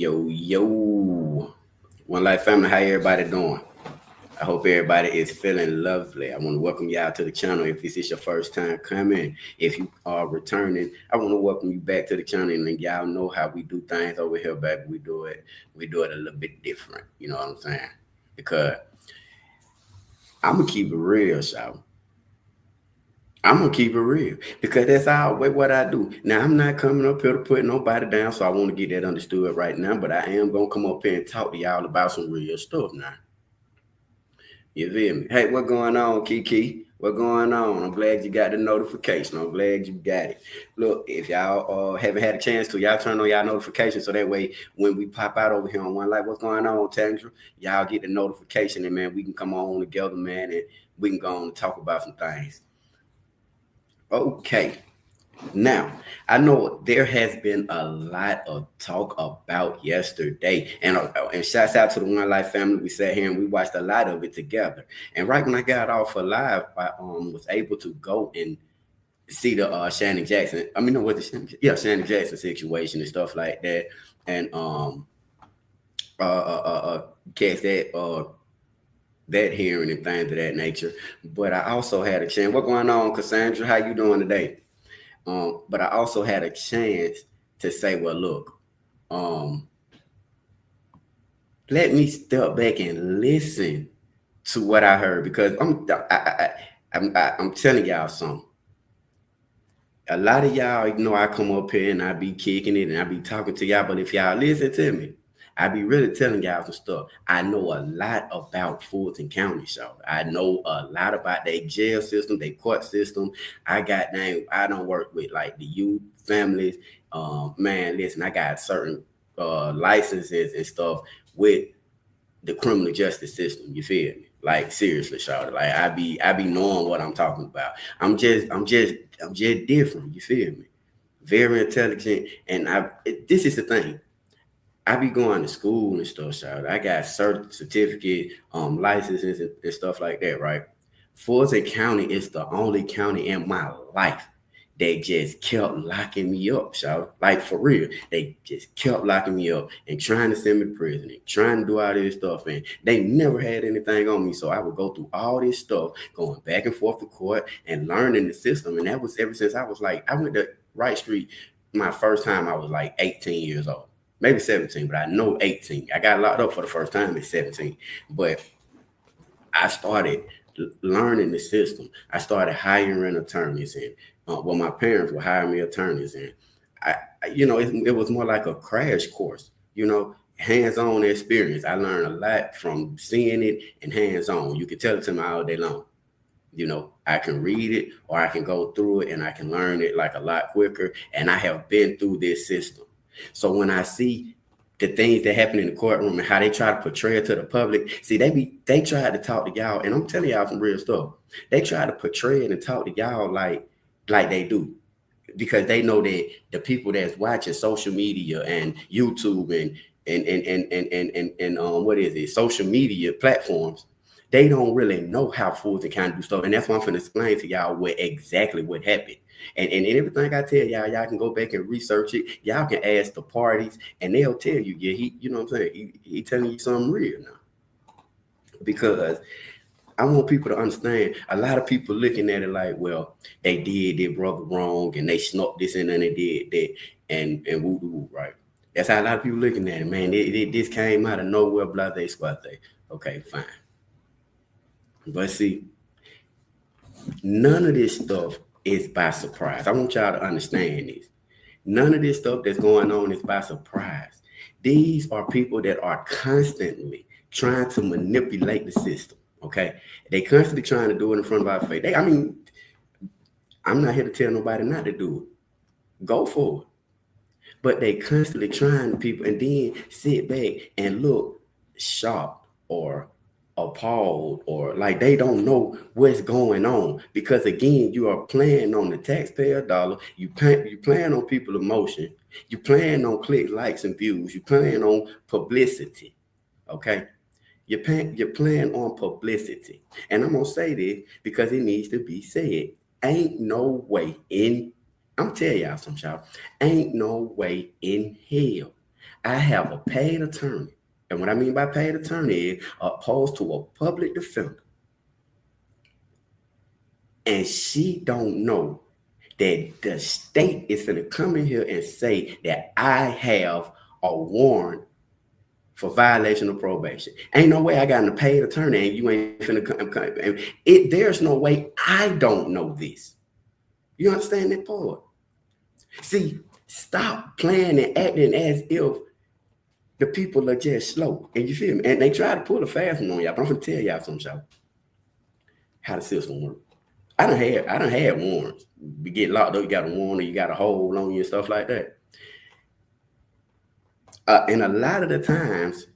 Yo. One Life family, how everybody doing? I hope everybody is feeling lovely. I want to welcome y'all to the channel. If this is your first time coming, if you are returning, I want to welcome you back to the channel. And y'all know how we do things over here, baby. We do it a little bit different. You know what I'm saying? Because I'm gonna keep it real, y'all. I'm gonna keep it real because that's always what I do. Now I'm not coming up here to put nobody down, so I want to get that understood right now. But I am gonna come up here and talk to y'all about some real stuff now. You feel me? Hey, what going on, Kiki? What going on? I'm glad you got the notification. I'm glad you got it. Look, if y'all haven't had a chance to, y'all turn on y'all notifications so that way when we pop out over here on One Life, what's going on, Tandra? Y'all get the notification and man, we can come on together, man, and we can go on and talk about some things. Okay. Now, I know there has been a lot of talk about yesterday, and shouts out to the One Life family. We sat here and we watched a lot of it together. And right when I got off of live, I was able to go and see the Shannon Jackson. I mean, no, what the Shannon Jackson situation and stuff like that, and catch that hearing and things of that nature. But I also had a chance. What going on, Cassandra? How you doing today? But I also had a chance to say, well, look, let me step back and listen to what I heard because I'm telling y'all something. A lot of y'all, you know, I come up here and I be kicking it and I be talking to y'all, but if y'all listen to me, I be really telling y'all some stuff. I know a lot about Fulton County, so I know a lot about their jail system, their court system. I don't work with like the youth families. Man, listen, I got certain licenses and stuff with the criminal justice system. You feel me? Like seriously, Charlotte. Like I be knowing what I'm talking about. I'm just different. You feel me? Very intelligent, and this is the thing. I be going to school and stuff, so I got certificate, licenses and stuff like that, right? Fulton County is the only county in my life that just kept locking me up, so like for real. They just kept locking me up and trying to send me to prison and trying to do all this stuff. And they never had anything on me. So I would go through all this stuff, going back and forth to court and learning the system. And that was ever since I was like, I went to Wright Street my first time, I was like 18 years old. Maybe 17, but I know 18. I got locked up for the first time at 17. But I started learning the system. I started hiring attorneys, and my parents were hiring me attorneys, and it was more like a crash course. Hands-on experience. I learned a lot from seeing it and hands-on. You can tell it to me all day long. I can read it or I can go through it and I can learn it like a lot quicker. And I have been through this system. So when I see the things that happen in the courtroom and how they try to portray it to the public, see, they try to talk to y'all, and I'm telling y'all some real stuff. They try to portray it and talk to y'all like they do, because they know that the people that's watching social media and YouTube and what is it, social media platforms, they don't really know how Fulton County do stuff, and that's why I'm going to explain to y'all exactly what happened. And everything I tell y'all can go back and research it. Y'all can ask the parties, and they'll tell you, yeah, you know what I'm saying? He telling you something real now. Because I want people to understand, a lot of people looking at it like, well, they did their brother wrong, and they snuck this and then they did that, and woo, right? That's how a lot of people looking at it, man. This came out of nowhere, blah, they squat. Okay, fine. But see, none of this stuff is by surprise. I want y'all to understand this. None of this stuff that's going on is by surprise. These are people that are constantly trying to manipulate the system, okay? They constantly trying to do it in front of our face. I'm not here to tell nobody not to do it. Go for it. But they constantly trying people and then sit back and look shocked or appalled, or like they don't know what's going on, because again, you are playing on the taxpayer dollar. You playing on people's emotion. You playing on clicks, likes, and views. You playing on publicity. Okay, you're playing on publicity, and I'm gonna say this because it needs to be said. Ain't no way in. I'm telling y'all some, y'all. Ain't no way in hell I have a paid attorney. And what I mean by paid attorney is opposed to a public defender. And she don't know that the state is going to come in here and say that I have a warrant for violation of probation. Ain't no way I got a paid attorney and you ain't finna come. There's no way I don't know this. You understand that part? See, stop playing and acting as if the people are just slow. And you feel me? And they try to pull a fast one on y'all, but I'm gonna tell y'all something, y'all. How the system works. I done had warrants. You get locked up, you got a warrant, or you got a hold on you and stuff like that. And a lot of the times,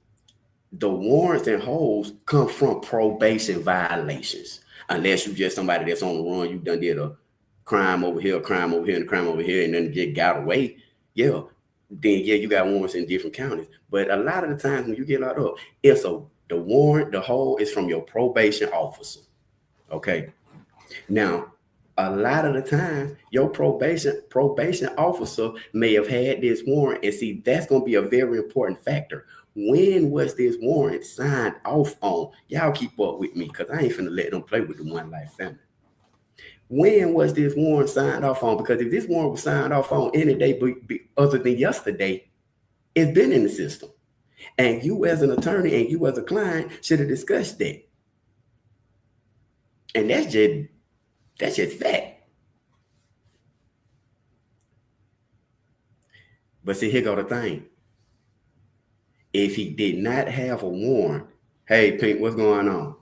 the warrants and holds come from probation violations. Unless you just somebody that's on the run, you done did a crime over here, and a crime over here, and then just got away. Yeah, then yeah, you got warrants in different counties. But a lot of the times when you get locked up, the warrant, the hold is from your probation officer. Okay. Now, a lot of the times, your probation officer may have had this warrant, and see, that's going to be a very important factor. When was this warrant signed off on? Y'all keep up with me, because I ain't finna let them play with the One Life family. When was this warrant signed off on? Because if this warrant was signed off on any day other than yesterday, it's been in the system. And you as an attorney and you as a client should have discussed that. And that's just fact. But see, here go the thing. If he did not have a warrant, hey, Pink, what's going on?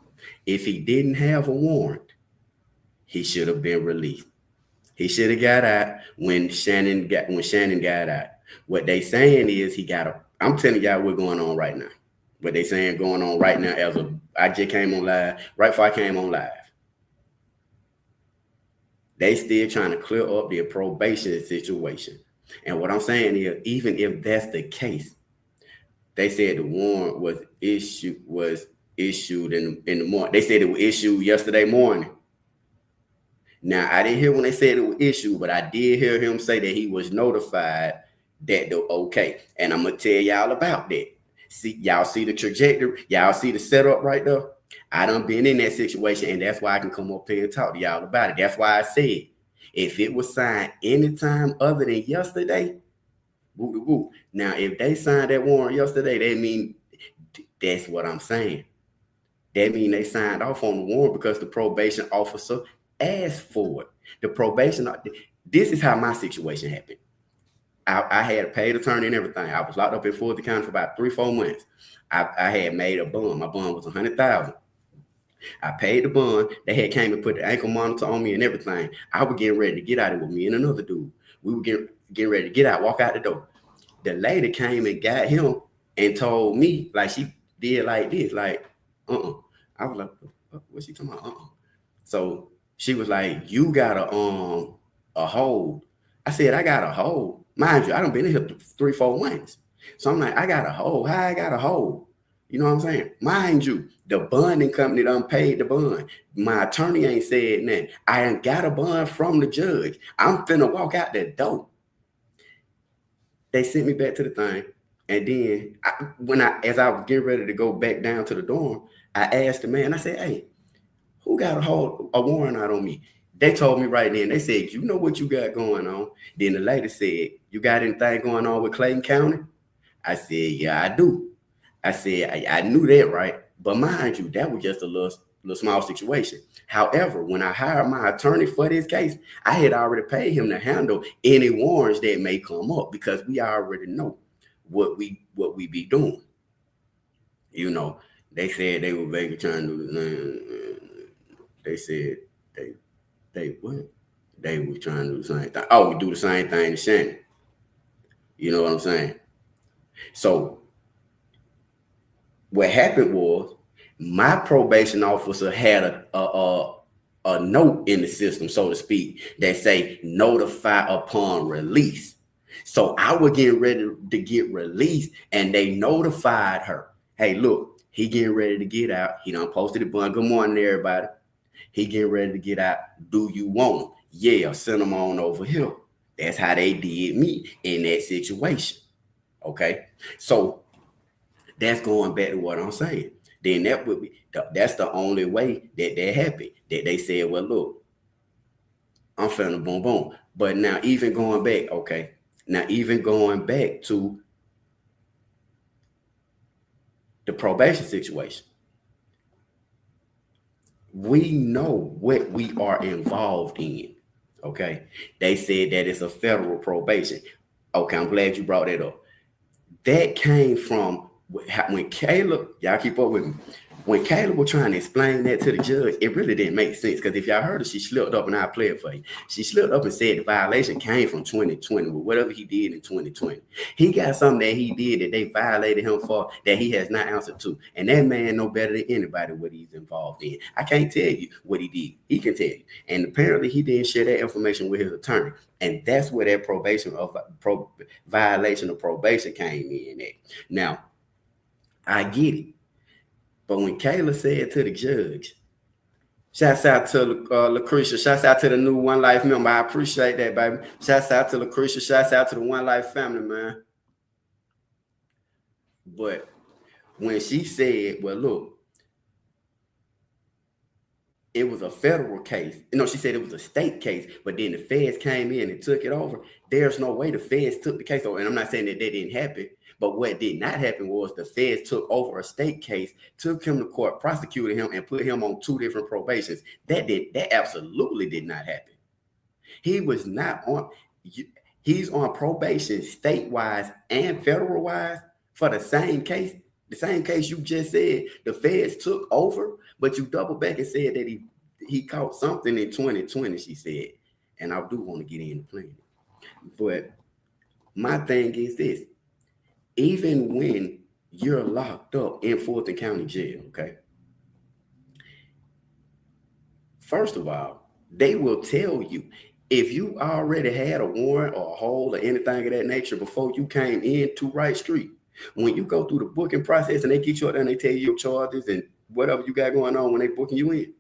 If he didn't have a warrant, he should have been released. He should have got out when Shannon got out. What they saying is I'm telling y'all what's going on right now. What they saying going on right now I just came on live, right before I came on live. They still trying to clear up their probation situation. And what I'm saying is, even if that's the case, they said the warrant was issued in the morning. They said it was issued yesterday morning. Now, I didn't hear when they said it was issued, but I did hear him say that he was notified that okay. And I'm gonna tell y'all about that. See, y'all see the trajectory, y'all see the setup right there. I done been in that situation, and that's why I can come up here and talk to y'all about it. That's why I said, if it was signed anytime other than yesterday, woo. Now, if they signed that warrant yesterday, that mean that's what I'm saying. That mean they signed off on the warrant because the probation officer asked for it. This is how my situation happened. I had a paid attorney and everything. I was locked up in Fulton County for about 3-4 months. I had made a bond. My bond was $100,000. I paid the bond. They had came and put the ankle monitor on me and everything. I was getting ready to get out of it with me and another dude. We were getting ready to get out, walk out the door. The lady came and got him and told me, like, she did like this, like, I was like, what's she talking about? So she was like, you got a hold. I said, I got a hold. Mind you, I done been in here 3-4 months. So I'm like, I got a hold. How I got a hold? You know what I'm saying? Mind you, the bonding company done paid the bond. My attorney ain't said nothing. I ain't got a bond from the judge. I'm finna walk out that door. They sent me back to the thing. And then as I was getting ready to go back down to the dorm, I asked the man, I said, hey, who got a warrant out on me? They told me right then, they said, you know what you got going on? Then the lady said, you got anything going on with Clayton County? I said, yeah, I do. I said, I knew that, right? But mind you, that was just a little small situation. However, when I hired my attorney for this case, I had already paid him to handle any warrants that may come up because we already know what we be doing. You know, they said they were basically trying to do. They said they what? They were trying to do the same thing. Oh, we do the same thing to Shannon. You know what I'm saying? So what happened was my probation officer had a note in the system, so to speak, that say notify upon release. So I was getting ready to get released, and they notified her. Hey, look, he getting ready to get out. He done posted a bun. Good morning, everybody. He getting ready to get out. Do you want him? Yeah, send him on over here. That's how they did me in that situation. Okay, so that's going back to what I'm saying. Then that would be that's the only way that they're happy. That they said, well, look, I'm finna boom boom. But now even going back, okay. Now even going back to the probation situation, we know what we are involved in. Okay. They said that it's a federal probation. Okay, I'm glad you brought that up. That came from when Kayla, y'all keep up with me. When Kayla was trying to explain that to the judge, it really didn't make sense. Because if y'all heard her, she slipped up, and I play it for you. She slipped up and said the violation came from 2020, with whatever he did in 2020. He got something that he did that they violated him for that he has not answered to. And that man know better than anybody what he's involved in. I can't tell you what he did. He can tell you. And apparently he didn't share that information with his attorney. And that's where that violation of probation came in at. Now, I get it. But when Kayla said to the judge, shouts out to Lucretia, shouts out to the new One Life member. I appreciate that, baby. Shouts out to Lucretia, shouts out to the One Life family, man. But when she said, well, look, it was a federal case. She said it was a state case, but then the feds came in and took it over. There's no way the feds took the case over. And I'm not saying that didn't happen, but what did not happen was the feds took over a state case, took him to court, prosecuted him, and put him on 2 different probations. That absolutely did not happen. He was not on, he's on probation statewide and federal-wise for the same case. The same case you just said, the feds took over, but you double back and said that he caught something in 2020, she said. And I do want to get into playing it. But my thing is this. Even when you're locked up in Fulton County Jail, okay? First of all, they will tell you if you already had a warrant or a hold or anything of that nature before you came into Wright Street. When you go through the booking process and they get you out there and they tell you your charges and whatever you got going on when they booking you in,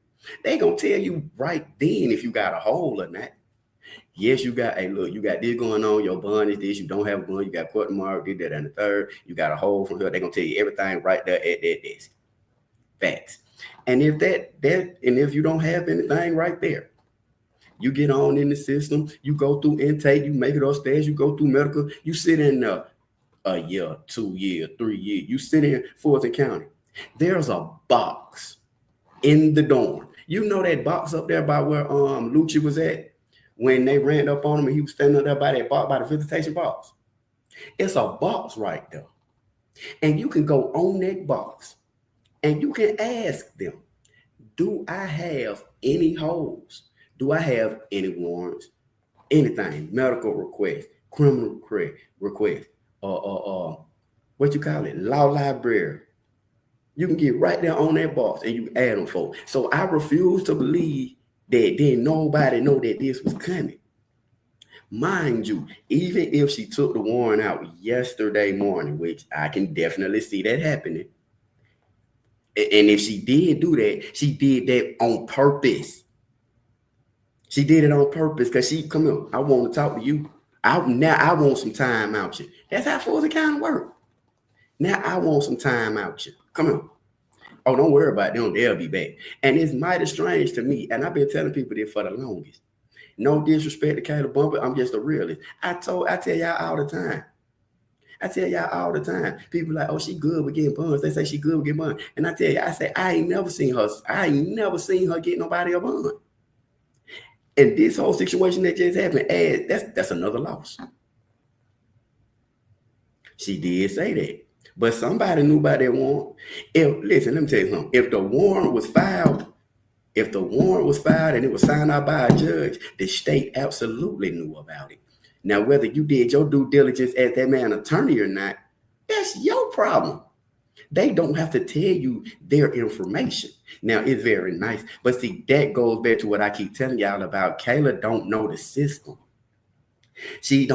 they gonna tell you right then if you got a hold or not. Yes, you got, hey, look, you got this going on, your bond is this, you don't have a bond, you got court tomorrow, did that and the third, you got a hold from her, they're gonna tell you everything right there at that desk. Facts. And if you don't have anything right there, you get on in the system, you go through intake, you make it upstairs, you go through medical, you sit in a year, 2 years, 3 years. You sit in Fulton County. There's a box in the dorm. You know that box up there by where Lucci was at when they ran up on him and he was standing up there by that box, by the visitation box. It's a box right there. And you can go on that box and you can ask them, do I have any holds? Do I have any warrants? Anything, medical request, criminal request. What you call it, law library. You can get right there on that box and you add them for. So I refuse to believe that didn't nobody know that this was coming. Mind you, even if she took the warrant out yesterday morning, which I can definitely see that happening, and if she did do that, she did that on purpose. She did it on purpose because come here, I want to talk to you. I want some time out you. That's how Fulton County work. Now I want some time out you. Come on. Oh, don't worry about them. They'll be back. And it's mighty strange to me. And I've been telling people this for the longest. No disrespect to Kayla Bumpus. I'm just a realist. I tell y'all all the time. People like, oh, she good with getting buns. They say she good with getting buns. And I tell you, I ain't never seen her get nobody a bun. And this whole situation that just happened, that's another loss. She did say that. But somebody knew about that warrant. Listen, let me tell you something. If the warrant was filed and it was signed out by a judge, the state absolutely knew about it. Now, whether you did your due diligence as that man's attorney or not, that's your problem. They don't have to tell you their information. Now, it's very nice. But see, that goes back to what I keep telling y'all about. Kayla don't know the system. Kayla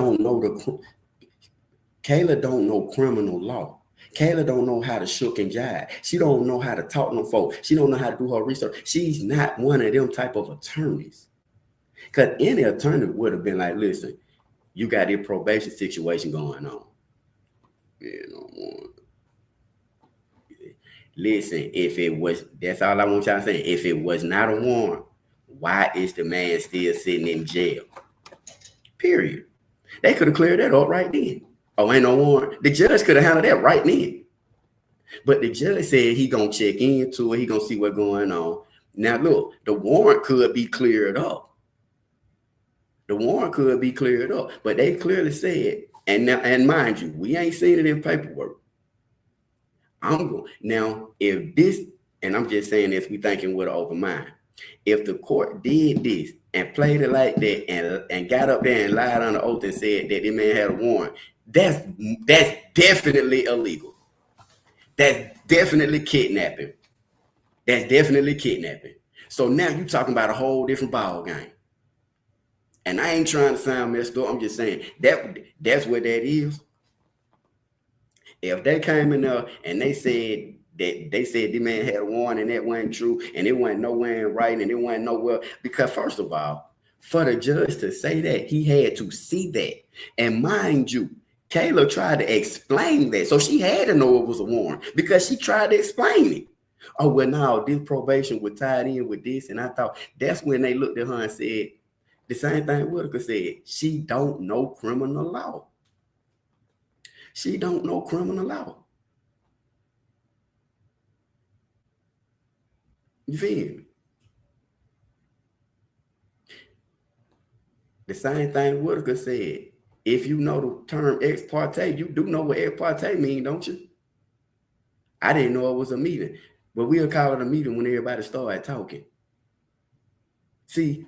don't know criminal law. Kayla don't know how to shook and jive. She don't know how to talk no folk. She don't know how to do her research. She's not one of them type of attorneys. Because any attorney would have been like, listen, you got this probation situation going on. Yeah, no warrant. Listen, if it was, that's all I want y'all to say. If it was not a warrant, why is the man still sitting in jail? Period. They could have cleared that up right then. Oh, ain't no warrant. The judge could have handled that right then. But the judge said he gonna check into it. He gonna see what's going on. Now look, the warrant could be cleared up. The warrant could be cleared up, but they clearly said, and now, and mind you, we ain't seen it in paperwork. I'm going now if this, and I'm just saying this, we thinking with an open mind. If the court did this and played it like that and got up there and lied on the oath and said that the man had a warrant, that's definitely illegal. That's definitely kidnapping. That's definitely kidnapping. So now you're talking about a whole different ball game. And I ain't trying to sound messed up. I'm just saying that's what that is. If they came in there and they said the man had a warrant and that wasn't true and it wasn't nowhere in writing and it wasn't nowhere, because first of all, for the judge to say that, he had to see that. And mind you, Kayla tried to explain that. So she had to know it was a warrant because she tried to explain it. Oh, well, now this probation was tied in with this. And I thought that's when they looked at her and said, the same thing Whitaker said, she don't know criminal law. She don't know criminal law. You feel me? The same thing Whitaker said. If you know the term ex parte, you do know what ex parte mean, don't you? I didn't know it was a meeting, but we'll call it a meeting when everybody started talking. See,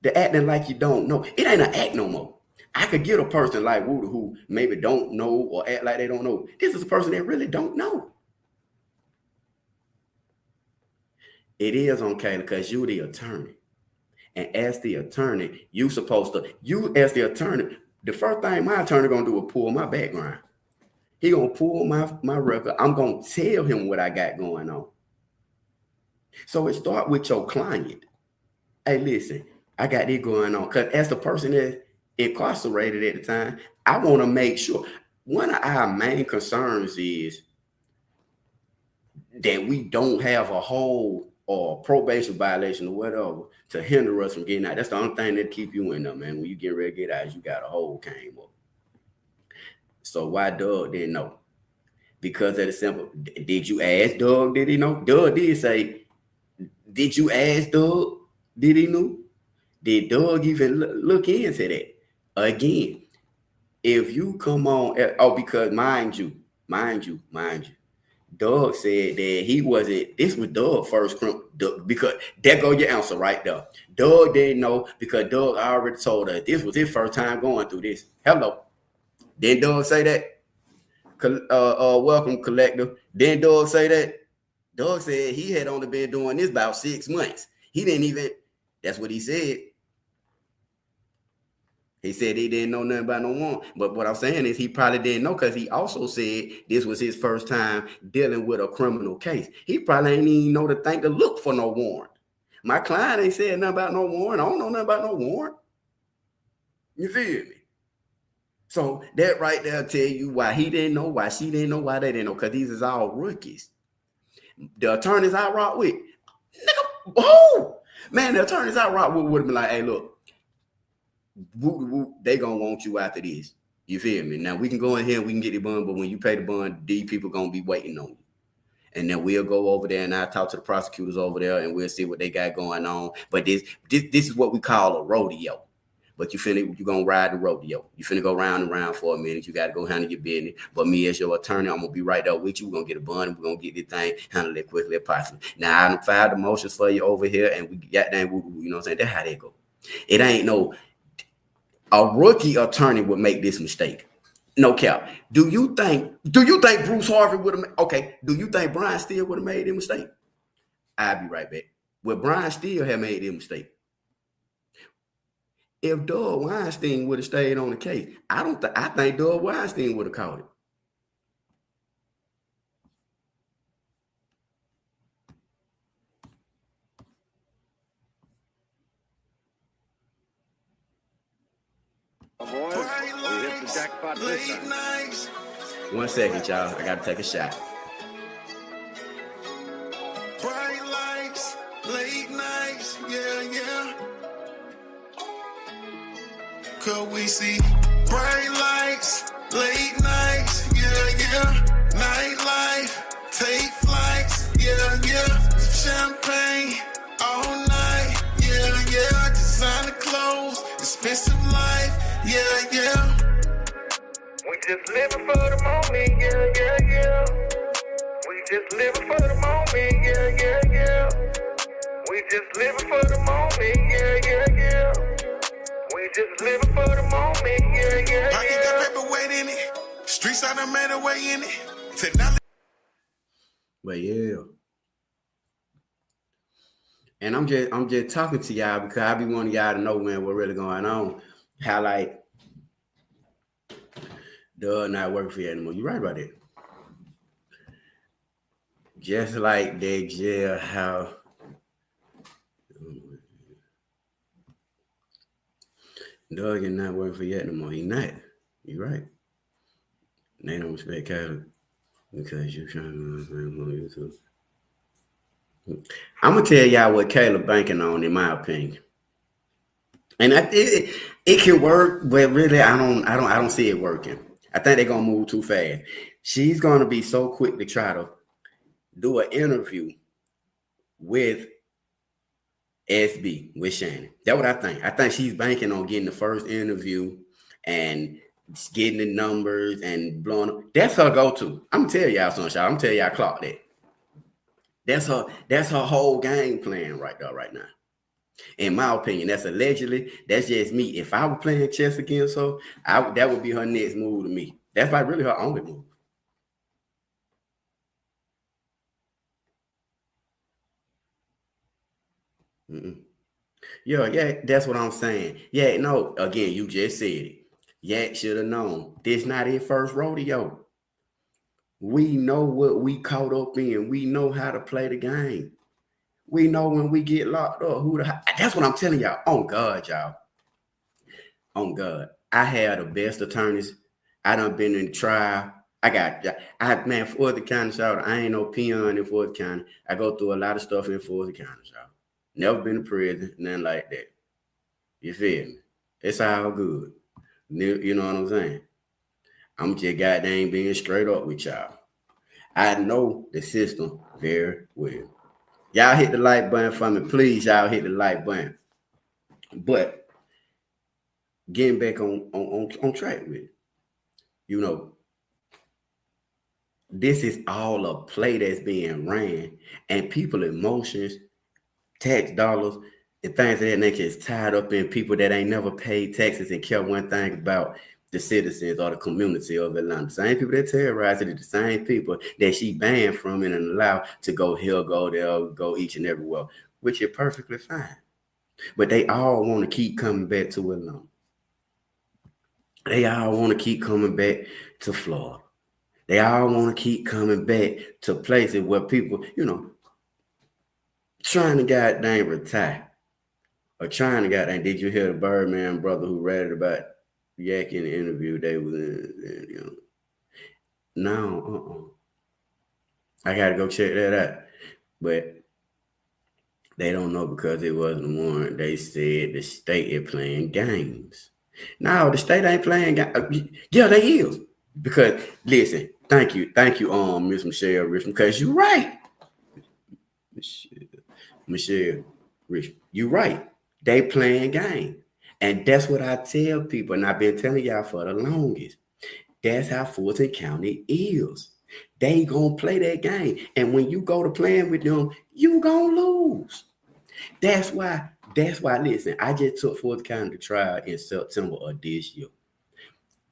the acting like you don't know, it ain't an act no more. I could get a person like Wooda who maybe don't know or act like they don't know. This is a person that really don't know. It is on Kayla because you're the attorney. And as the attorney, you as the attorney, the first thing my attorney gonna do is pull my background. He gonna pull my record. I'm gonna tell him what I got going on. So it start with your client. Hey, listen, I got this going on. Because as the person that's incarcerated at the time, I want to make sure. One of our main concerns is that we don't have a whole or probation violation or whatever to hinder us from getting out. That's the only thing that keep you in there, man. When you get ready to get out, you got a hole came up. So why Doug didn't know? Because of the simple, did you ask Doug? Did he know? Doug did say, did you ask Doug? Did he know? Did Doug even look into that? Again, if you come on, because mind you, Doug said that he wasn't, this was Doug's first because there go your answer right there. Doug didn't know because Doug already told us this was his first time going through this. Hello. Didn't Doug say that? Welcome, collector. Didn't Doug say that? Doug said he had only been doing this about 6 months. He didn't even, that's what he said. He said he didn't know nothing about no warrant. But what I'm saying is he probably didn't know because he also said this was his first time dealing with a criminal case. He probably ain't even know the thing to look for no warrant. My client ain't said nothing about no warrant. I don't know nothing about no warrant. You feel me? So that right there tell you why he didn't know, why she didn't know, why they didn't know, because these is all rookies. The attorneys I rock with, nigga, oh, man, the attorneys I rock with would have been like, hey, look, they gonna want you after this. You feel me? Now we can go in here and we can get the bond, but when you pay the bond, these people gonna be waiting on you. And then we'll go over there and I'll talk to the prosecutors over there and we'll see what they got going on. But this is what we call a rodeo. But you gonna ride the rodeo. You finna go round and round for a minute. You gotta go handle your business. But me as your attorney, I'm gonna be right there with you. We're gonna get a bond and we're gonna get this thing handled it quickly as possible. Now I done filed the motions for you over here and we got that, you know what I'm saying? That's how they go. It ain't no, a rookie attorney would make this mistake. No cap. Do you think Bruce Harvey would have do you think Brian Steele would have made a mistake? I'll be right back. Well, Brian Steele have made a mistake. If Doug Weinstein would have stayed on the case, I think Doug Weinstein would have caught it. late nights. 1 second, y'all. I gotta take a shot. Bright lights, late nights, yeah. Could we see bright lights, late nights, yeah. Nightlife, take flights, yeah. Champagne, all night, yeah. Designer clothes, expensive life, yeah. We just living for the moment, yeah. We just living for the moment, yeah. We just living for the moment, yeah. We just living for the moment, yeah. Pocket got paperweight in it. Streets I done made a way in it. Technology. But yeah. And I'm just talking to y'all because I be wanting y'all to know, man, what really going on. How like does not work for you anymore. You right about that. Just like that jail how Doug is not working for you anymore. He not. You right. They don't respect Kayla because you trying to on YouTube. I'm gonna tell y'all what Kayla banking on, in my opinion. And it can work, but really I don't see it working. I think they're gonna move too fast. She's gonna be so quick to try to do an interview with SB, with Shannon. That's what I think. I think she's banking on getting the first interview and getting the numbers and blowing up. That's her go-to. I'm gonna tell y'all something, y'all. I'm gonna tell y'all clock that. That's her whole game plan right there, right now. In my opinion, that's allegedly. That's just me. If I were playing chess against her, that would be her next move to me. That's like really her only move. Yeah, that's what I'm saying. Yeah, no, again, you just said it. Yak should have known. This not his first rodeo. We know what we caught up in. We know how to play the game. We know when we get locked up. That's what I'm telling y'all. On God, y'all. On God. I had the best attorneys. I done been in trial. Man, Forsyth County, y'all. I ain't no peon in Forsyth County. I go through a lot of stuff in Forsyth County, y'all. Never been to prison, nothing like that. You feel me? It's all good. You know what I'm saying? I'm just goddamn being straight up with y'all. I know the system very well. Y'all hit the like button for me. Please, y'all hit the like button. But getting back on track with it. You know, this is all a play that's being ran, and people emotions, tax dollars, and things of that nature is tied up in people that ain't never paid taxes and care one thing about the citizens or the community of Atlanta. The same people that terrorize it are the same people that she banned from and allowed to go here, go there, go each and everywhere, which is perfectly fine. But they all want to keep coming back to Atlanta. They all want to keep coming back to Florida. They all want to keep coming back to places where people, trying to goddamn retire. Or trying to goddamn, did you hear the Birdman brother who read it about Yak in the interview they was in, No, I gotta go check that out. But they don't know because it wasn't a warrant. They said the state is playing games. No, the state ain't playing games. Yeah, they is. Because listen, thank you, Miss Michelle Richmond, because you're right. Michelle Richmond, you're right. They playing game. And that's what I tell people, and I've been telling y'all for the longest. That's how Fulton County is. They gonna play that game. And when you go to playing with them, you gonna lose. That's why, listen, I just took Fulton County to trial in September of this year.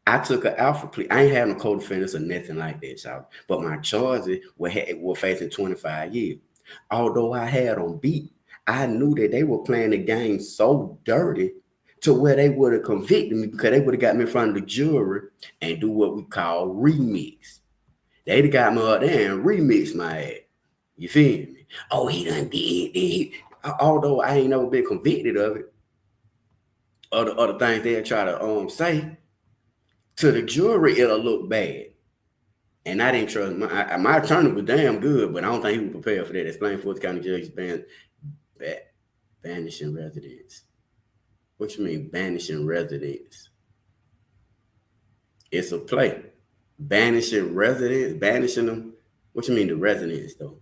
I took an alpha plea. I ain't had no co-defendants or nothing like that, y'all. But my charges were facing 25 years. Although I had them beat, I knew that they were playing the game so dirty to where they would have convicted me because they would have got me in front of the jury and do what we call remix. They'd have got me up there and remixed my ass. You feel me? Oh, he done did. Although I ain't never been convicted of it. Other things they'll try to say. To the jury, it'll look bad. And I didn't trust my attorney was damn good, but I don't think he was prepared for that. Explain Fulton County judges banishing residents. What you mean banishing residents? It's a play. Banishing them. What you mean the residents though?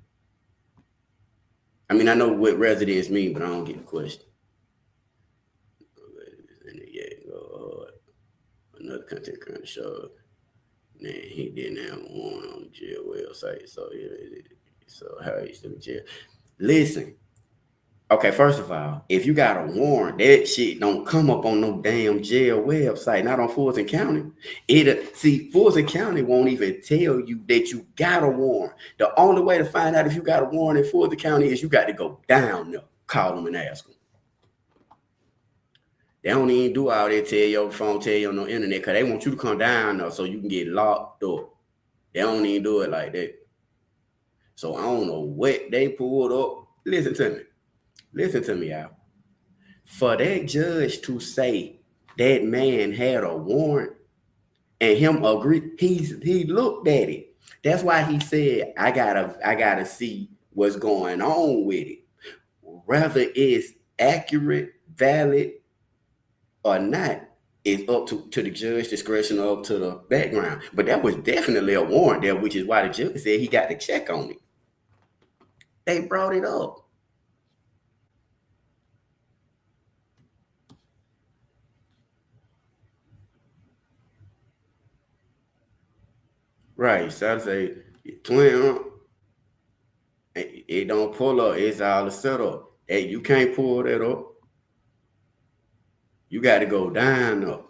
I mean I know what residents mean, but I don't get the question. Another content creator show. Man, he didn't have one on the jail website, so how he still in jail? Listen, okay, first of all, if you got a warrant, that shit don't come up on no damn jail website, not on Fulton County. Fulton County won't even tell you that you got a warrant. The only way to find out if you got a warrant in Fulton County is you got to go down there, call them and ask them. They don't even do all that, tell your phone, tell you on no internet, because they want you to come down there so you can get locked up. They don't even do it like that. So I don't know what they pulled up. Listen to me, y'all. For that judge to say that man had a warrant and him agree, he looked at it. That's why he said, I gotta see what's going on with it. Whether it's accurate, valid, or not is up to the judge's discretion or up to the background. But that was definitely a warrant there, which is why the judge said he got to check on it. They brought it up. Right. So I say twin, it don't pull up. It's all a setup. Hey, you can't pull that up. You got to go down up.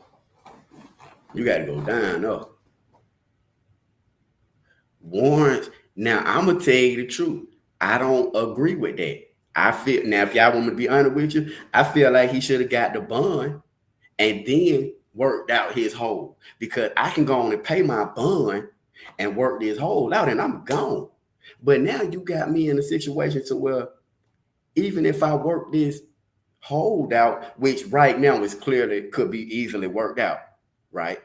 Warrants. Now I'm gonna tell you the truth. I don't agree with that. I feel now if y'all want me to be honest with you, I feel like he should have got the bond and then worked out his hole, because I can go on and pay my bond and work this hole out and I'm gone. But now you got me in a situation to where even if I work this hold out, which right now is clearly could be easily worked out, right?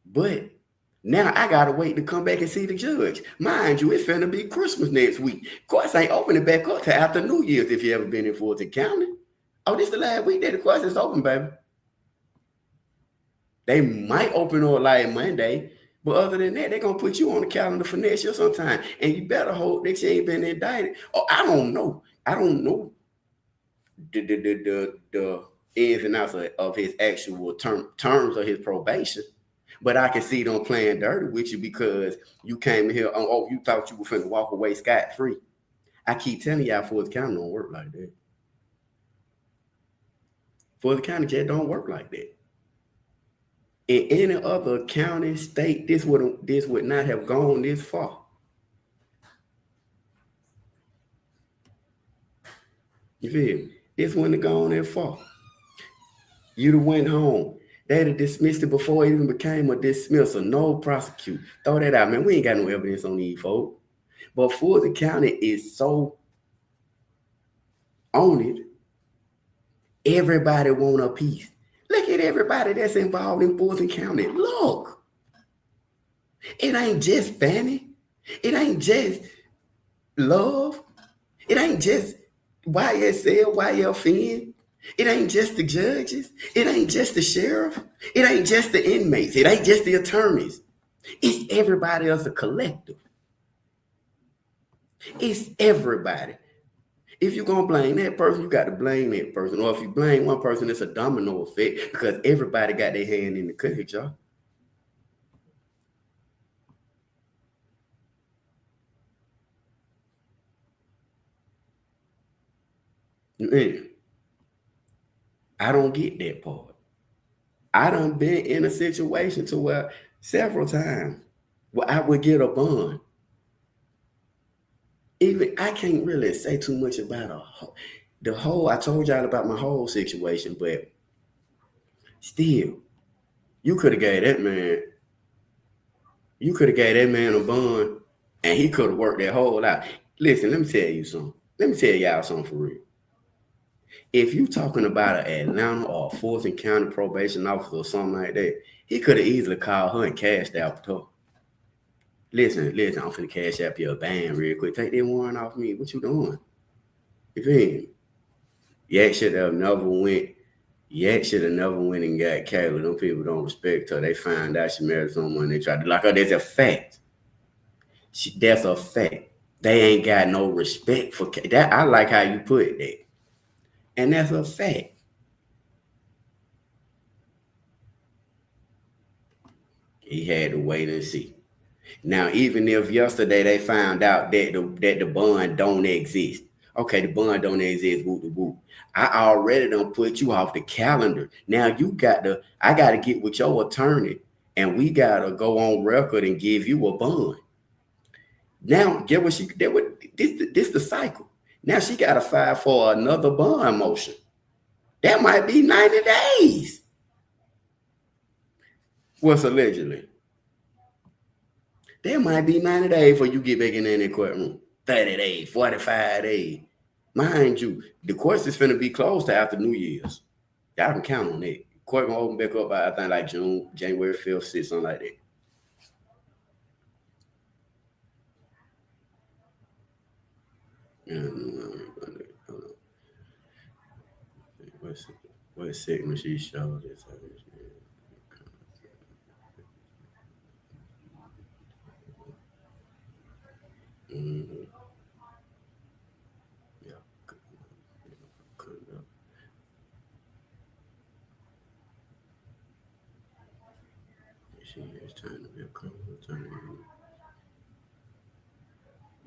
But now I gotta wait to come back and see the judge. Mind you, it's finna be Christmas next week. Courts ain't opening back up to after New Year's if you ever been in Fulton County. Oh, this the last week that the courts is open, baby. They might open up like Monday, but other than that, they're gonna put you on the calendar for next year sometime. And you better hope that you ain't been indicted. Oh, I don't know the ins and outs of his actual terms of his probation. But I can see them playing dirty with you because you came in here, you thought you were finna walk away scot-free. I keep telling y'all Fulton County don't work like that. Fulton County just don't work like that. In any other county, state, this would not have gone this far. You feel me? This wouldn't have gone that far. You'd have went home. They'd have dismissed it before it even became a dismissal. No prosecute. Throw that out, man. We ain't got no evidence on these folks. But Fulton County is so on it. Everybody want a piece. Look at everybody that's involved in Fulton County. Look. It ain't just Fannie. It ain't just Love. It ain't just YSL, YFN. It ain't just the judges. It ain't just the sheriff. It ain't just the inmates. It ain't just the attorneys. It's everybody else, a collective. It's everybody. If you're going to blame that person, you got to blame that person. Or if you blame one person, it's a domino effect because everybody got their hand in the cookie jar. Man, I don't get that part. I done been in a situation to where several times where I would get a bond. Even I can't really say too much about the whole. I told y'all about my whole situation, but still, you could have gave that man. You could have gave that man a bond, and he could have worked that whole out. Listen, let me tell you something. Let me tell y'all something for real. If you talking about an Atlanta or a Fulton County probation officer or something like that, he could have easily called her and cashed out to her. Listen, I'm finna cash out your band real quick. Take that warrant off me. What you doing? You feel me? Yak should have never went. Yak should have never went and got Kayla. Them people don't respect her. They find out she married someone. They try to lock her. That's a fact. That's a fact. They ain't got no respect for that. I like how you put that, and that's a fact. He had to wait and see. Now, even if yesterday they found out that the bond don't exist, okay, the bond don't exist, whoop the whoop. I already done put you off the calendar. Now I got to get with your attorney, and we got to go on record and give you a bond. Now, get what this the cycle. Now she got to file for another bond motion. That might be 90 days. What's allegedly? That might be 90 days before you get back in there in the courtroom. 30 days, 45 days. Mind you, the courts is finna be closed to after New Year's. Y'all can count on that. Court gonna open back up by, I think, like January 5th, 6th, something like that. What segment she showed this? Mm-hmm. Yeah. She is trying to be a couple attorney.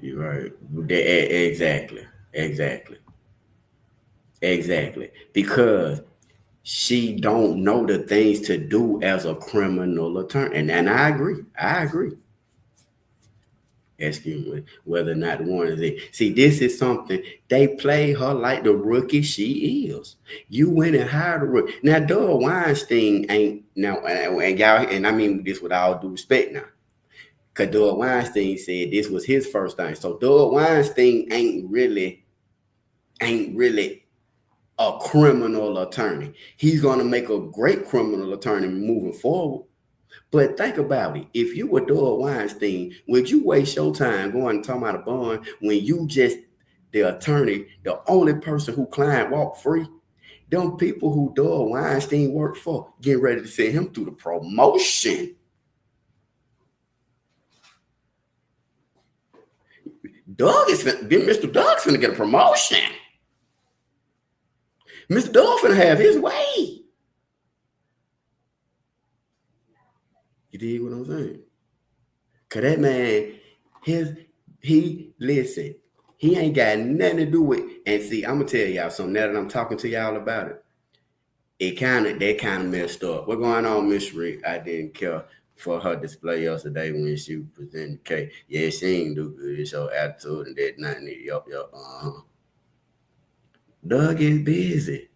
You're right. Exactly. Because she don't know the things to do as a criminal attorney. And I agree. Excuse me, whether or not the warrant is there. See, this is something they play her like the rookie she is. You went and hired a rookie. Now, Doug Weinstein ain't now, and y'all, and I mean this with all due respect now, because Doug Weinstein said this was his first time. So Doug Weinstein ain't really a criminal attorney. He's gonna make a great criminal attorney moving forward. But think about it. If you were Doug Weinstein, would you waste your time going and talking about a bond when you just the attorney, the only person who client walk free? Them people who Doug Weinstein worked for, getting ready to send him through the promotion. Mr. Doug's finna get a promotion. Mr. Doug finna have his way. You dig what I'm saying? Cause that man, listen, he ain't got nothing to do with. And see, I'm gonna tell y'all something. Now that I'm talking to y'all about it, that kind of messed up. What's going on, Miss Rick? I didn't care for her display yesterday when she was presenting the case. Yeah, she ain't do good. It's her attitude and that nothing. Yup. Doug is busy.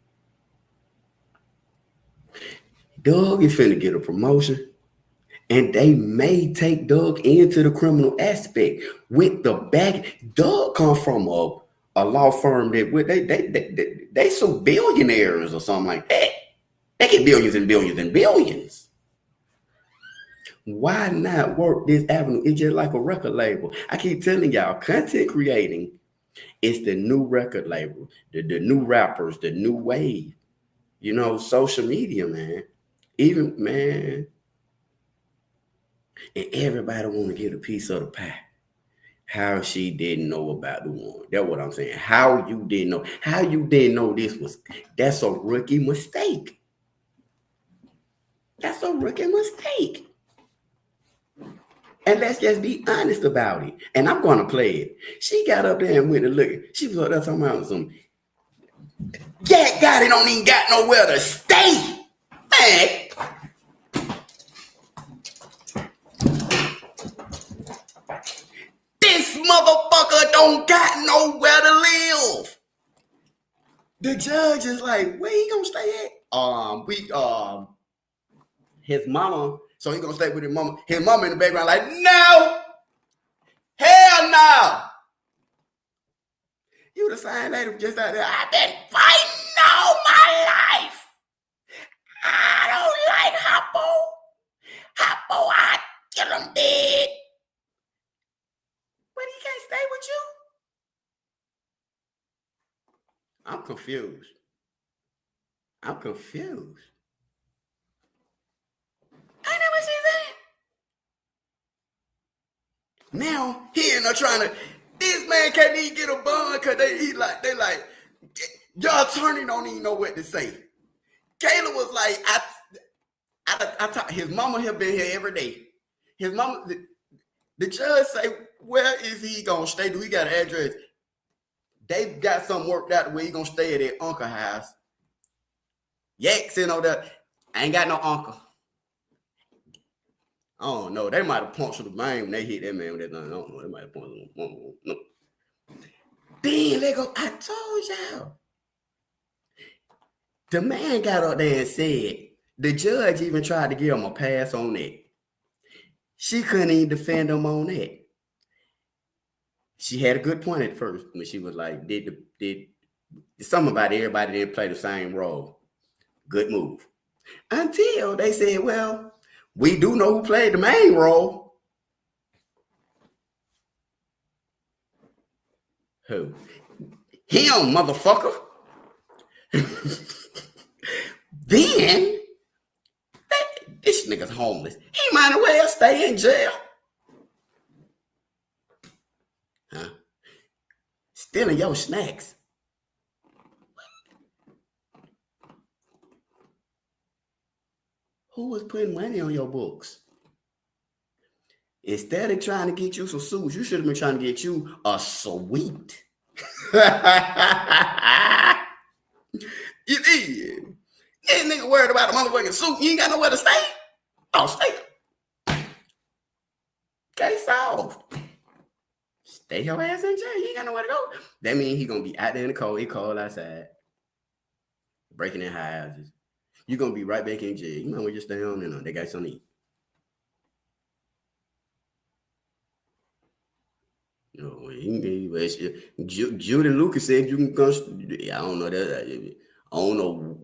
Doug is finna get a promotion. And they may take Doug into the criminal aspect with the back. Doug come from a law firm that they sue billionaires or something like that. They get billions and billions and billions. Why not work this avenue? It's just like a record label. I keep telling y'all, content creating is the new record label, the new rappers, the new wave. You know, social media, man. Even, man. And everybody want to get a piece of the pie. How she didn't know about the one. That's what I'm saying. How you didn't know. How you didn't know that's a rookie mistake. That's a rookie mistake. And let's just be honest about it. And I'm going to play it. She got up there and went to look. She was up there talking about some. Yak Gotti don't even got nowhere to stay. Man. This motherfucker don't got nowhere to live. The judge is like, where he gonna stay at? His mama. So he gonna stay with his mama. His mama in the background like, no, hell no. You the same lady just out there. I've been fighting with you? I'm confused. I'm confused. I know what she's saying. Now he in there trying to. This man can't even get a bond because they like y'all attorney don't even know what to say. Kayla was like, his mama have been here every day. His mama, the judge say, where is he gonna stay? Do he got an address? They got something worked out where he gonna stay at their uncle house. Yak sitting over there, I ain't got no uncle. I don't know. They might have punched the man when they hit that man with that thing. I don't know. They might have punched him. No. Then they go, I told y'all. The man got up there and said, the judge even tried to give him a pass on that. She couldn't even defend him on that. She had a good point at first when she was like, did something about everybody didn't play the same role. Good move. Until they said, well, we do know who played the main role. Who? Him, motherfucker. Then, this nigga's homeless. He might as well stay in jail. Huh? Stealing your snacks. Who was putting money on your books? Instead of trying to get you some suits, you should have been trying to get you a suite. You did. This nigga worried about a motherfucking suit. You ain't got nowhere to stay. Oh, stay. Case solved. Stay your ass in jail. You ain't got nowhere to go. That means he gonna be out there in the cold. He cold outside. Breaking in houses. You're gonna be right back in jail. You know when you stay on and they got something to eat. No, Judy Lucas said you can go. I don't know that. I don't know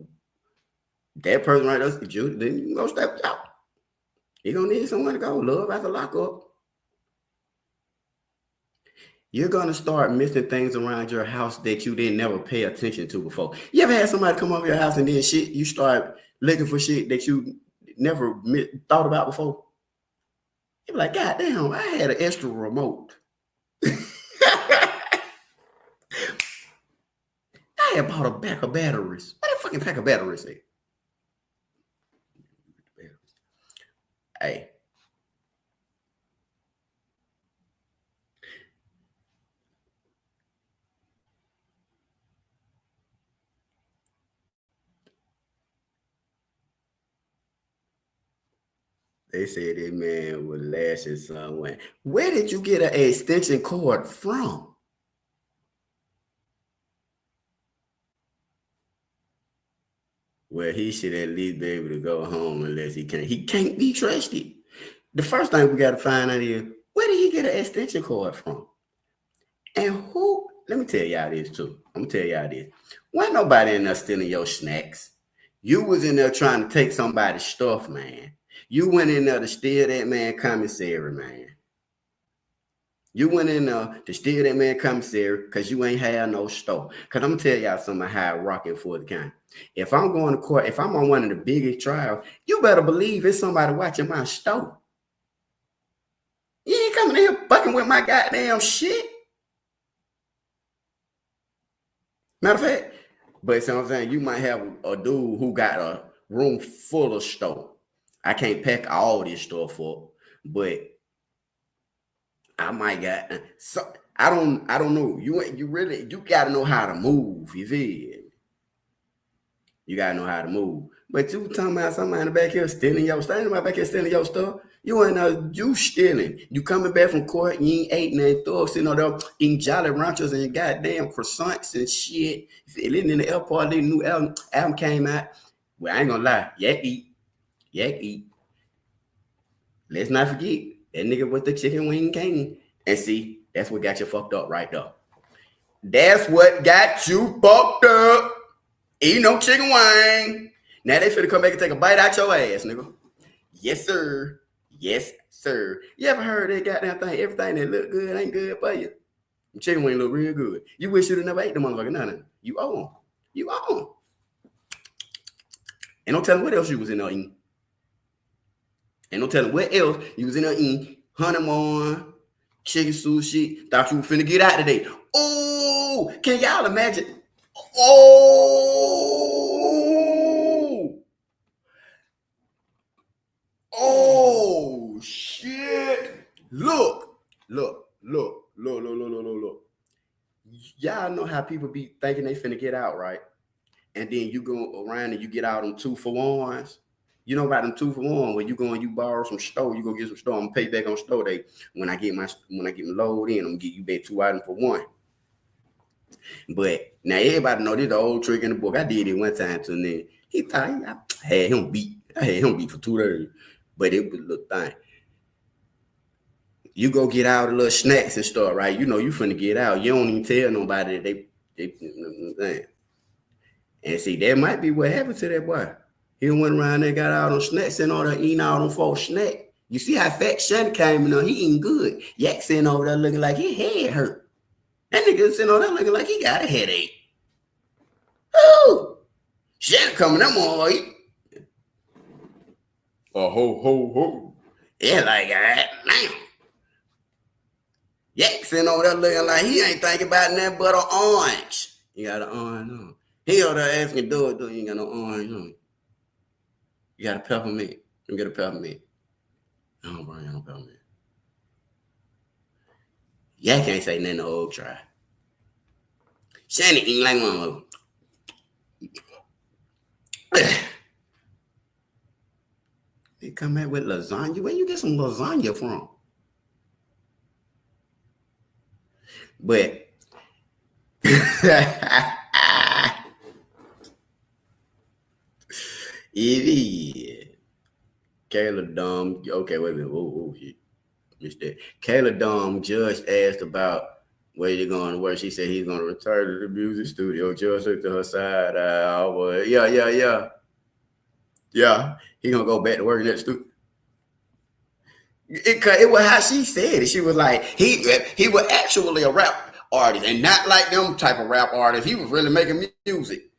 that person right there. Judy, then you can go step out. You gonna need somewhere to go. Love after lockup. You're gonna start missing things around your house that you didn't never pay attention to before. You ever had somebody come over your house and then shit you start looking for shit that you never thought about before? You be like, God damn, I had an extra remote. I had bought a pack of batteries. What that fucking pack of batteries say? Hey. They said that man was lashing someone. Where did you get an extension cord from? Well, he should at least be able to go home unless he can't. He can't be trusted. The first thing we got to find out is, where did he get an extension cord from? And who? Let me tell y'all this too. I'm going to tell y'all this. Wasn't nobody in there stealing your snacks. You was in there trying to take somebody's stuff, man. You went in there to steal that man commissary, man. You went in there to steal that man commissary because you ain't had no store. Because I'm going to tell y'all something how rocking for the county. If I'm going to court, if I'm on one of the biggest trials, you better believe it's somebody watching my store. You ain't coming in here fucking with my goddamn shit. Matter of fact, but see what I'm saying, you might have a dude who got a room full of stuff. I can't pack all this stuff up, but I might got so I don't know. You gotta know how to move, you feel? You gotta know how to move. But you talking about somebody in the back here standing back here stealing your stuff. You ain't know you stealing. You coming back from court, you ain't ate nothing, thugs sitting on there eating Jolly Ranchers and goddamn croissants and shit. Living in the airport, the new album came out. Well, I ain't gonna lie, Yak eat. Let's not forget that nigga with the chicken wing king. And see, that's what got you fucked up right there. That's what got you fucked up. Eat no chicken wing. Now they finna come back and take a bite out your ass, nigga. Yes, sir. Yes, sir. You ever heard that goddamn thing? Everything that look good ain't good for you. Chicken wing look real good. You wish you'd have never ate the motherfucker. Nothing. You owe them. You owe them. And don't tell them what else you was in there eating. And don't tell them what else you was in there eating. Honeymoon, chicken sushi. Thought you were finna get out today. Oh, can y'all imagine? Oh, oh, shit. Look. Y'all know how people be thinking they finna get out, right? And then you go around and you get out on 2-for-1s. You know about them 2-for-1 when you go and you borrow some store, you go get some store. I'm gonna pay back on store day. When I get my load in, I'm gonna get you back 2 items for 1. But now everybody know this the old trick in the book. I did it one time to then he thought I had him beat. I had him beat for 2 days. But it was a little thing. You go get out a little snacks and stuff, right? You know you finna get out. You don't even tell nobody that they and see, that might be what happened to that boy. He went around there, got out on snacks and all that, eating out on 4 snacks. You see how Fat Shannon came in there, he eating good. Yak sitting over there looking like his head hurt. That nigga sitting over there looking like he got a headache. Oh, Shannon coming up on eat. Oh, ho. Yeah, like that. Damn. Yak sitting over there looking like he ain't thinking about nothing but an orange. You got an orange on. He over there asking, do it, you ain't got no orange on. You got a peppermint. You get a peppermint. I don't bring no peppermint. Yak can't say nothing to old try. Shannon eating like one. They come back with lasagna. Where you get some lasagna from? But it is. Kayla Dumb. Okay, wait a minute. Oh, shit. Missed that. Kayla Dumb just asked about where you going to work. She said he's going to return to the music studio. Just looked to her side. Yeah. He going to go back to working at the studio. It was how she said it. She was like, he was actually a rap artist and not like them type of rap artists. He was really making music.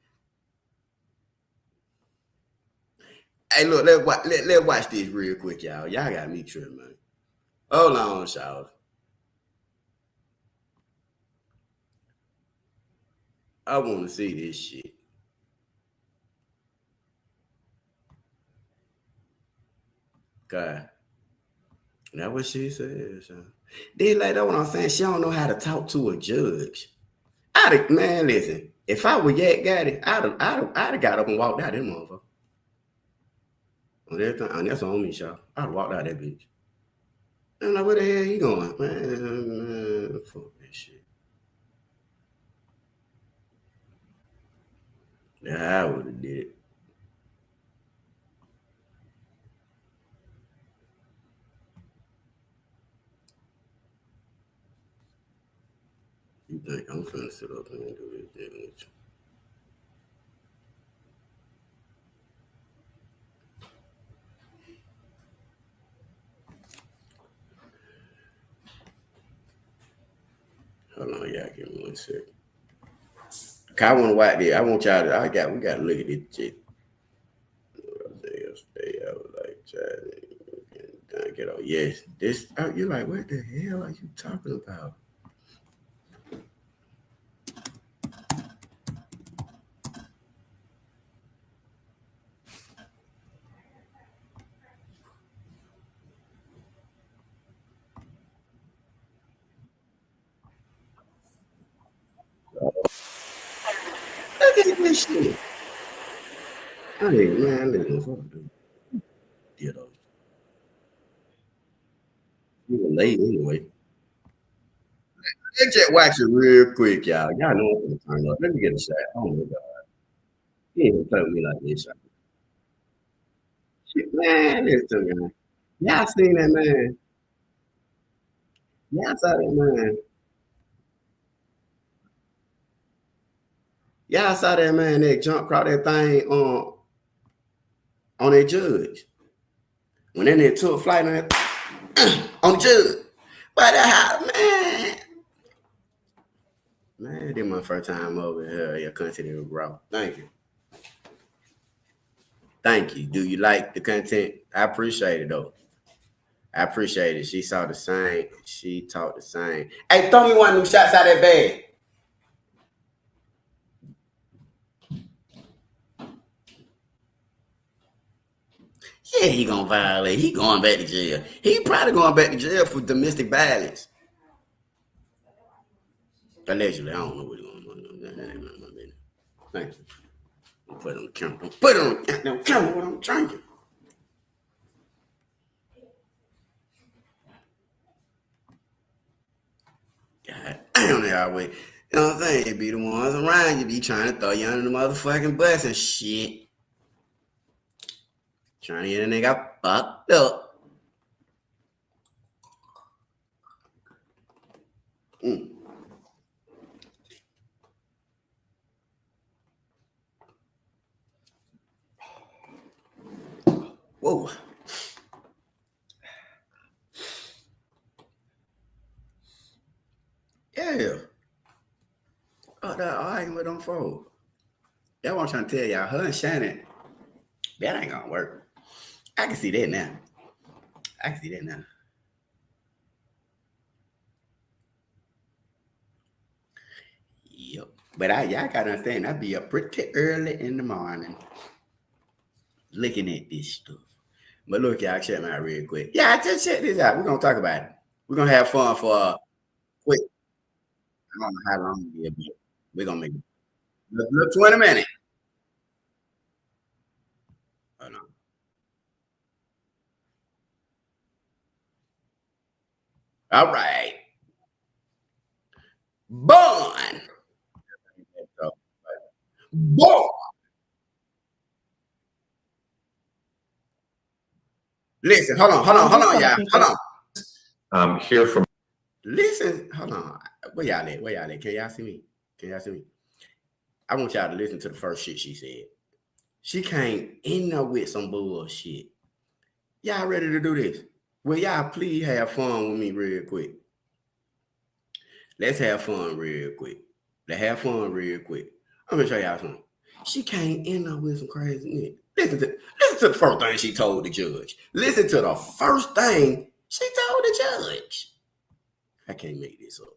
Hey, look, let's watch this real quick, y'all. Y'all got me tripping, man. Hold on, y'all. I want to see this shit. God. That's what she says. Then like that what I'm saying. She don't know how to talk to a judge. Man, listen. If I were Yak Gotti, I'd have got up and walked out that motherfucker. On everything, and that's on me, y'all. I'd have walked out that bitch. I'm like, where the hell he going? Man, fuck that shit. Yeah, I would have did it. You think I'm finna sit up and do this damage? Hold on, y'all give me 1 second. I want to watch this. I want y'all to, we got to look at this shit. I was like, get on. Yes, this, you're like, what the hell are you talking about? Look at this shit. I mean, man, listen, fuck dude. Get those. You were late anyway. Let's just watch it real quick, y'all. Y'all know I'm gonna turn up. Let me get a shot. Oh my god. You ain't gonna play with me like this, y'all. Shit, man, listen, man. Y'all seen that man. Y'all saw that man. Y'all saw that man that jump across that thing on that judge. When that nigga took a flight on the judge. But man, Man, this my first time over here. Your content was raw. Thank you. Thank you. Do you like the content? I appreciate it though. I appreciate it. She saw the same. She talked the same. Hey, throw me one of them shots out that bag. Yeah, he gonna violate. He going back to jail. He probably going back to jail for domestic violence. Allegedly, I don't know what he's going on. That ain't none of my business. Thank you. Don't put it on the camera. Don't put it on the goddamn camera what I'm drinking. God damn, they always. You know what I'm saying? It be the ones around you be trying to throw you under the motherfucking bus and shit. Trying to get a nigga fucked up. Mm. Whoa. Yeah. Oh, that arguing with them folks. That's what I'm trying to tell y'all. Her and Shannon, that ain't gonna work. I can see that now. I can see that now. Yep. But y'all gotta understand, I be up pretty early in the morning looking at this stuff. But look, y'all, check me out real quick. Yeah, just check this out. We're gonna talk about it. We're gonna have fun for a quick. I don't know how long it will be. We're gonna make it. Look, 20 minutes. Hold on. All right. Born. Born. Listen, hold on, y'all. Hold on. Hear from. Listen, hold on. Where y'all at? Where y'all at? Can y'all see me? Can y'all see me? I want y'all to listen to the first shit she said. She came in there with some bullshit. Y'all ready to do this? Will y'all please have fun with me real quick? Let's have fun real quick. Let's have fun real quick. I'm gonna show y'all something. She came in there with some crazy nigga. Listen to the first thing she told the judge. Listen to the first thing she told the judge. I can't make this up.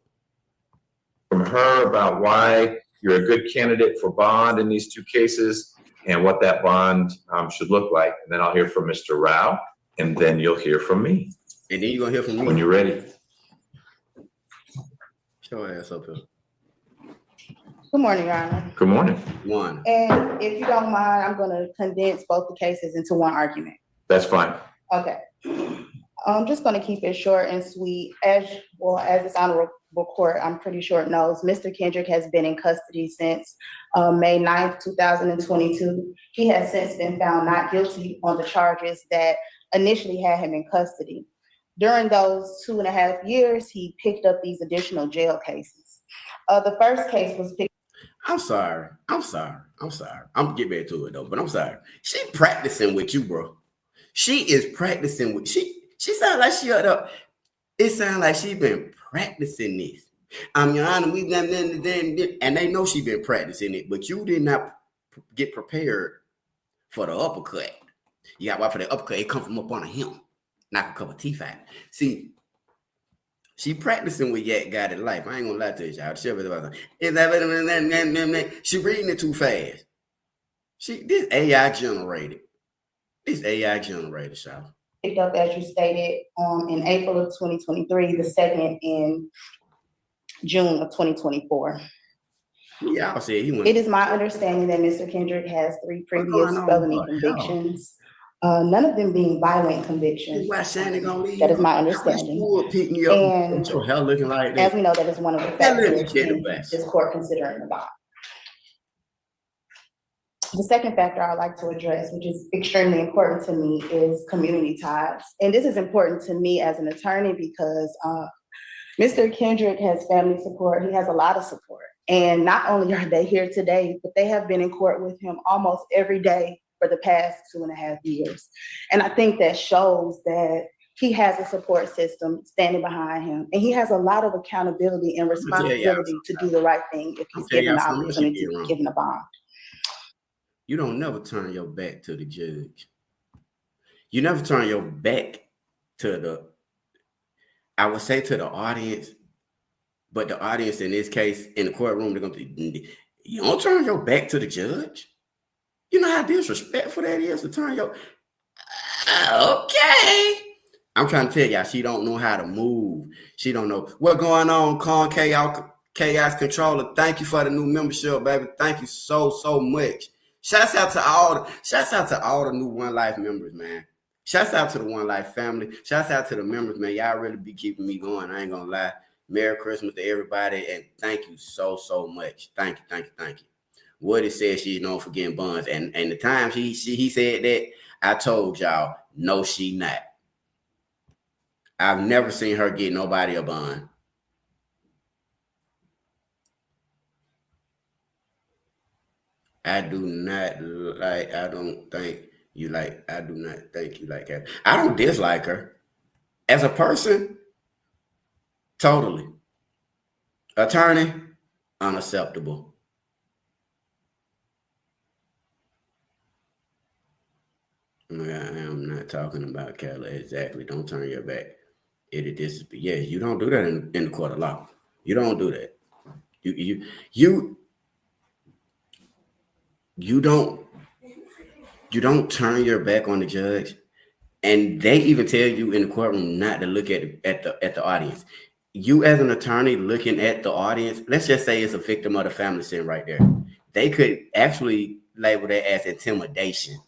From her about why you're a good candidate for bond in these two cases and what that bond should look like. And then I'll hear from Mr. Rao, and then you'll hear from me. And then you're gonna hear from me when you're ready. Show her ass up here. Good morning, Your Honor. Good morning. One. And if you don't mind, I'm going to condense both the cases into one argument. That's fine. Okay. I'm just going to keep it short and sweet. As this honorable court, I'm pretty sure it knows, Mr. Kendrick has been in custody since May 9th, 2022. He has since been found not guilty on the charges that initially had him in custody. During those 2.5 years, he picked up these additional jail cases. The first case was picked. I'm sorry. I'm gonna get back to it though, but I'm sorry. She practicing with you, bro. She is practicing with she sounds like she up. It sounds like she been practicing this. Your Honor, we've done and they know she been practicing it, but you did not get prepared for the uppercut. You got to wait for the uppercut. It come from up on him. Knock a couple teeth out. See, she practicing with Yak Gotti life. I ain't gonna lie to you, y'all. She reading it too fast. This AI generated. Y'all. Picked up, as you stated, in April of 2023, the second in June of 2024. Y'all said he went. It is my understanding that Mr. Kendrick has 3 previous felony convictions. None of them being violent convictions. That is my understanding. And your hair looking like that. As we know, that is one of the factors in this court considering the bond. The second factor I'd like to address, which is extremely important to me, is community ties. And this is important to me as an attorney because Mr. Kendrick has family support. He has a lot of support. And not only are they here today, but they have been in court with him almost every day for the past 2.5 years. And I think that shows that he has a support system standing behind him, and he has a lot of accountability and responsibility to do the right thing if he's given the opportunity to be given a bond. You don't never turn your back to the judge. You never turn your back to I would say to the audience, but the audience in this case, in the courtroom, they're gonna be, you don't turn your back to the judge. You know how disrespectful that is to turn your, okay. I'm trying to tell y'all, she don't know how to move. She don't know what's going on. Con Chaos Controller. Thank you for the new membership, baby. Thank you so much. Shouts out to all the new One Life members, man. Shouts out to the One Life family. Shouts out to the members, man. Y'all really be keeping me going. I ain't gonna lie. Merry Christmas to everybody, and thank you so much. Thank you. Woody said she's known for getting bonds, and the time he said that, I told y'all, no, she not. I've never seen her get nobody a bond. I do not think you like her. I don't dislike her. As a person, totally. Attorney, unacceptable. I am not talking about Kayla exactly. Don't turn your back. You don't do that in the court of law. You don't do that. You don't turn your back on the judge, and they even tell you in the courtroom not to look at the audience. You as an attorney looking at the audience, let's just say it's a victim of the family sitting right there. They could actually label that as intimidation.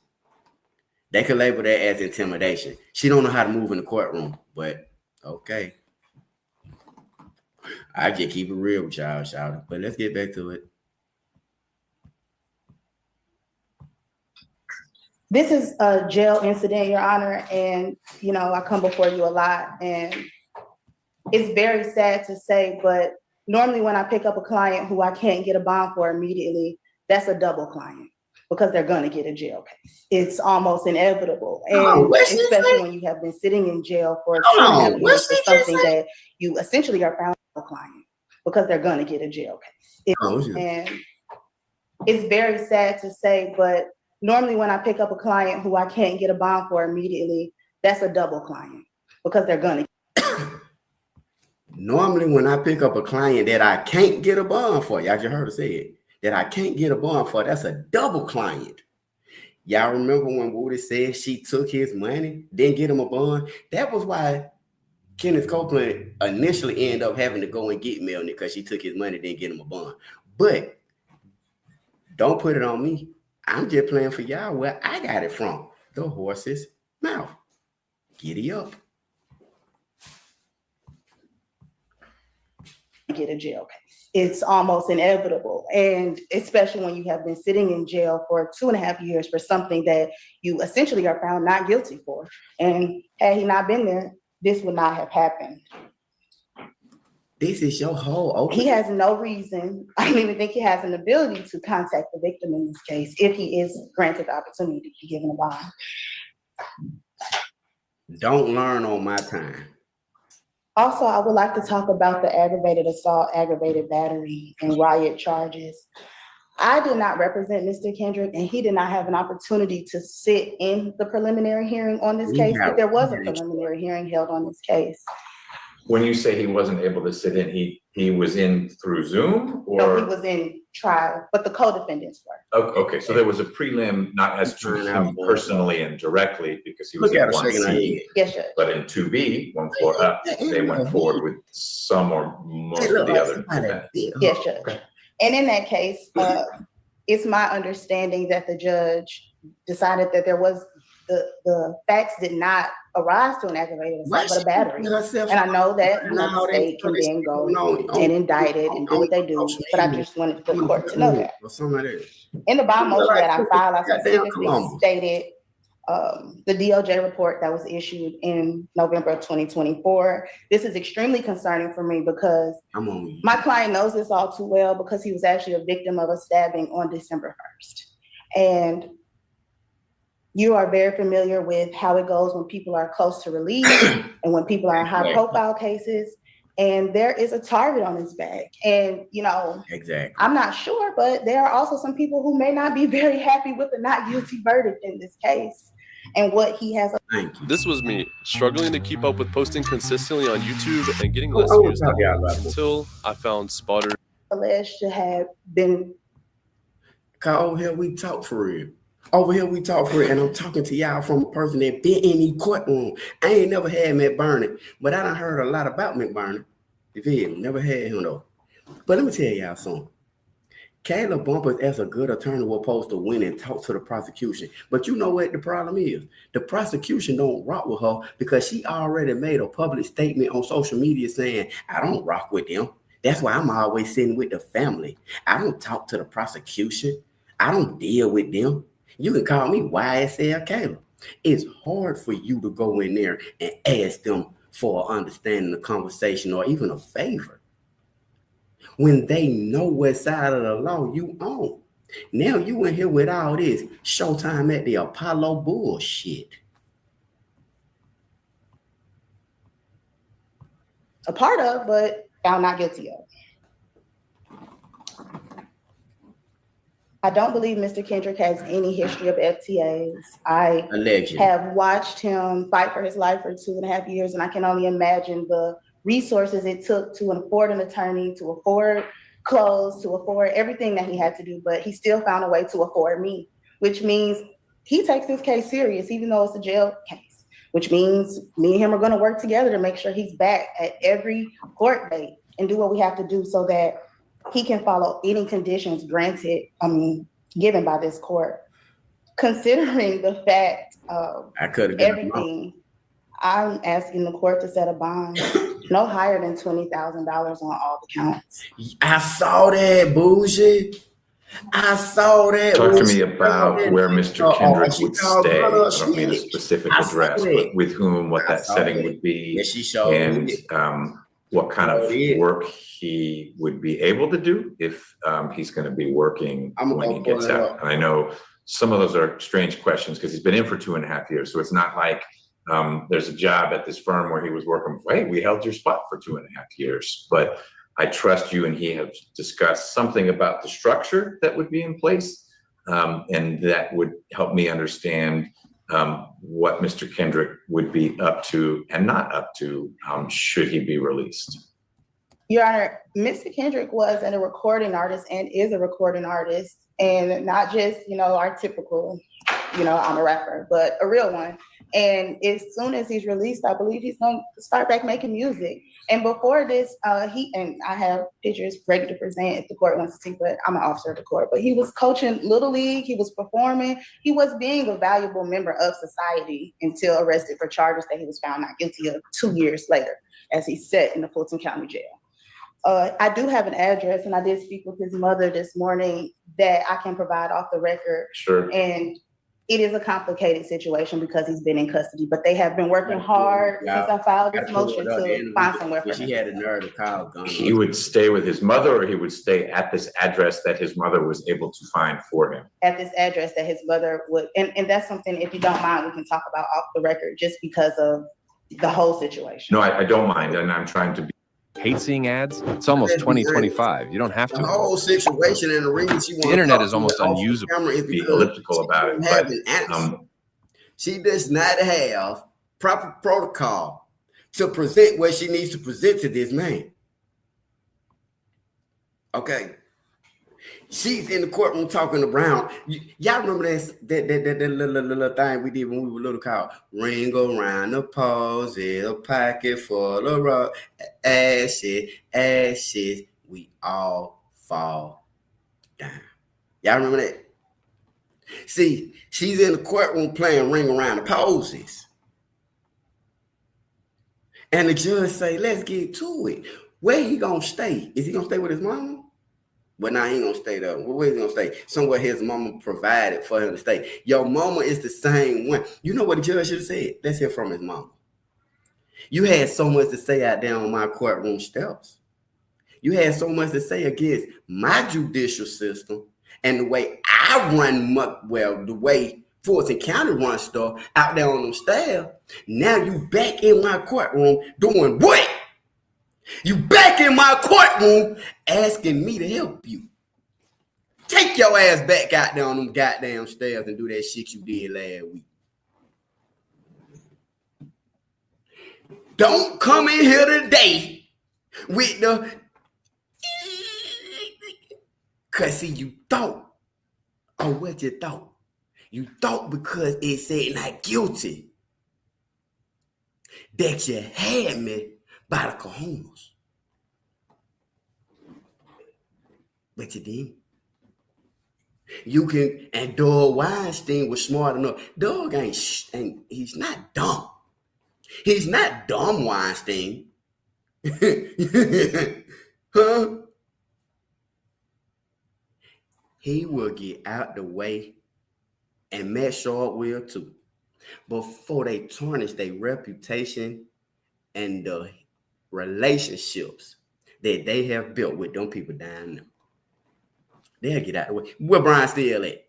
She don't know how to move in the courtroom, but okay. I just keep it real with y'all, shout. But let's get back to it. This is a jail incident, Your Honor, and I come before you a lot, and it's very sad to say, but normally when I pick up a client who I can't get a bond for immediately, that's a double client because they're going to get a jail case. It's almost inevitable, and especially when you have been sitting in jail for 2.5 years for something that you essentially are found a client because they're going to get a jail case. And it's very sad to say, but normally when I pick up a client who I can't get a bond for immediately, that's a double client because they're going to. Normally when I pick up a client that I can't get a bond for, y'all just heard her say it, that I can't get a bond for, that's a double client. Y'all remember when Woody said she took his money, didn't get him a bond? That was why Kenneth Copeland initially ended up having to go and get Melanie because she took his money, didn't get him a bond. But don't put it on me. I'm just playing for y'all where I got it from. The horse's mouth. Giddy up. Get a jail case. It's almost inevitable, and especially when you have been sitting in jail for 2.5 years for something that you essentially are found not guilty for. And had he not been there, this would not have happened. This is your whole opening. He has no reason, I don't even think he has an ability to contact the victim in this case if he is granted the opportunity to be given a bond. Don't learn on my time. Also, I would like to talk about the aggravated assault, aggravated battery, and riot charges. I did not represent Mr. Kendrick, and he did not have an opportunity to sit in the preliminary hearing on this case, but there was a preliminary hearing held on this case. When you say he wasn't able to sit in, he was in through Zoom, or? No, he was in trial, but the co-defendants were. Okay, so there was a prelim, not as to him personally and directly, because he was in 1C. Yes, Judge. But in 2B, one floor up, they went forward with some or most of the other defendants. Yes, Judge. Okay. And in that case, it's my understanding that the judge decided that there was the facts did not arise to an aggravated assault, but a battery. And I know that the state can then go and indict it and do what they do, but I just wanted the court to know that. In the bond motion that I filed, I specifically stated the DOJ report that was issued in November of 2024. This is extremely concerning for me because my client knows this all too well because he was actually a victim of a stabbing on December 1st. And You are very familiar with how it goes when people are close to release and when people are in high profile cases. And there is a target on his back. And, Exactly. I'm not sure, but there are also some people who may not be very happy with the not guilty verdict in this case and what he has. Thank you. This was me struggling to keep up with posting consistently on YouTube and getting less I want views to talk to y'all about this. until I found Spotter. Alleged to have been. Cause over here we talk for real. Over here we talk for real, and I'm talking to y'all from a person that been in the courtroom. I ain't never had McBurney, but I done heard a lot about McBurney. You feel me? Never had him though. But let me tell y'all something. Kayla Bumpus, as a good attorney, was supposed to win and talk to the prosecution. But you know what the problem is? The prosecution don't rock with her because she already made a public statement on social media saying, I don't rock with them. That's why I'm always sitting with the family. I don't talk to the prosecution. I don't deal with them. You can call me YSL Kayla. It's hard for you to go in there and ask them for understanding the conversation or even a favor when they know what side of the law you on. Now you in here with all this Showtime at the Apollo bullshit. A part of, but found not guilty of. I don't believe Mr. Kendrick has any history of FTAs. I have watched him fight for his life for 2.5 years, and I can only imagine the resources it took to afford an attorney, to afford clothes, to afford everything that he had to do, but he still found a way to afford me, which means he takes this case serious, even though it's a jail case, which means me and him are going to work together to make sure he's back at every court date and do what we have to do so that he can follow any conditions given by this court. Considering the fact of everything, I'm asking the court to set a bond no higher than $20,000 on all the counts. I saw that bullshit. I saw that. Talk to me about where Mr. Kendrick would stay. I don't mean a specific address, but with whom, what that setting would be, and what kind of work he would be able to do if he's going to be working when he gets out. And I know some of those are strange questions because he's been in for 2.5 years. So it's not like there's a job at this firm where he was working. Hey, we held your spot for 2.5 years. But I trust you and he have discussed something about the structure that would be in place. And that would help me understand what Mr. Kendrick would be up to and not up to should he be released. Your Honor, Mr. Kendrick was a recording artist and is a recording artist, and not just, our typical, I'm a rapper, but a real one. And as soon as he's released, I believe he's going to start back making music. And before this, I have pictures ready to present if the court wants to see, but I'm an officer of the court. But he was coaching Little League, he was performing, he was being a valuable member of society until arrested for charges that he was found not guilty of 2 years later, as he sat in the Fulton County Jail. I do have an address, and I did speak with his mother this morning that I can provide off the record. Sure. And it is a complicated situation because he's been in custody, but they have been working hard since I filed this motion to find somewhere for him. She had a nerve to call Gunner. He would stay with his mother, or he would stay at this address that his mother was able to find for him? At this address that his mother would, and that's something, if you don't mind, we can talk about off the record just because of the whole situation. No, I don't mind, and I'm trying to be. Hate seeing ads? It's almost 2025. You don't have to. The whole situation in the ring, the internet is almost unusable. Be elliptical about it, but she does not have proper protocol to present what she needs to present to this man. Okay. She's in the courtroom talking to Brown. Y'all remember that little thing we did when we were little called ring around the posies, a pocket full of ashes, we all fall down. Y'all remember that? See, she's in the courtroom playing ring around the posies. And the judge say, let's get to it. Where he gonna stay? Is he gonna stay with his mama? But now he ain't gonna stay there. Where he gonna stay? Somewhere his mama provided for him to stay. Your mama is the same one. You know what the judge should have said? Let's hear from his mama. You had so much to say out there on my courtroom steps. You had so much to say against my judicial system and the way I run the way Fulton County run stuff out there on them staff. Now you back in my courtroom doing what? You back in my courtroom asking me to help you. Take your ass back out there on them goddamn stairs and do that shit you did last week. Don't come in here today with the... Cause see, you thought. Oh, what you thought? You thought because it said not guilty that you had me by the cojones. But you didn't. You can, and Doug Weinstein was smart enough. Doug ain't he's not dumb. He's not dumb, Weinstein. Huh? He will get out the way, and Matt Sharp will too, before they tarnish their reputation and the relationships that they have built with them people down there. They'll get out the way. Where Brian still at?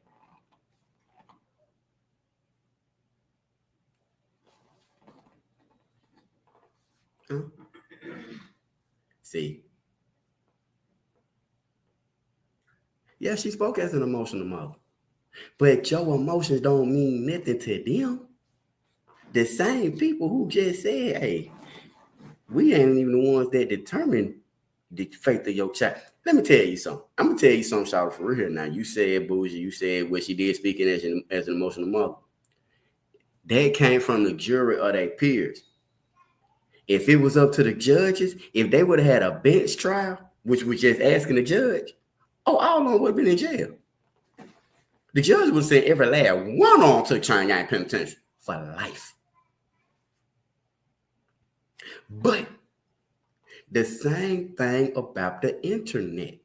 Huh? See? Yeah, she spoke as an emotional mother. But your emotions don't mean nothing to them. The same people who just said, hey, we ain't even the ones that determine the fate of your child. Let me tell you something. I'm going to tell you something, Charlotte, for real now. You said bougie. You said what she did speaking as an emotional mother. That came from the jury or their peers. If it was up to the judges, if they would have had a bench trial, which was just asking the judge, all of them would have been in jail. The judge would have said every last one on to China Penitentiary for life. But the same thing about the internet.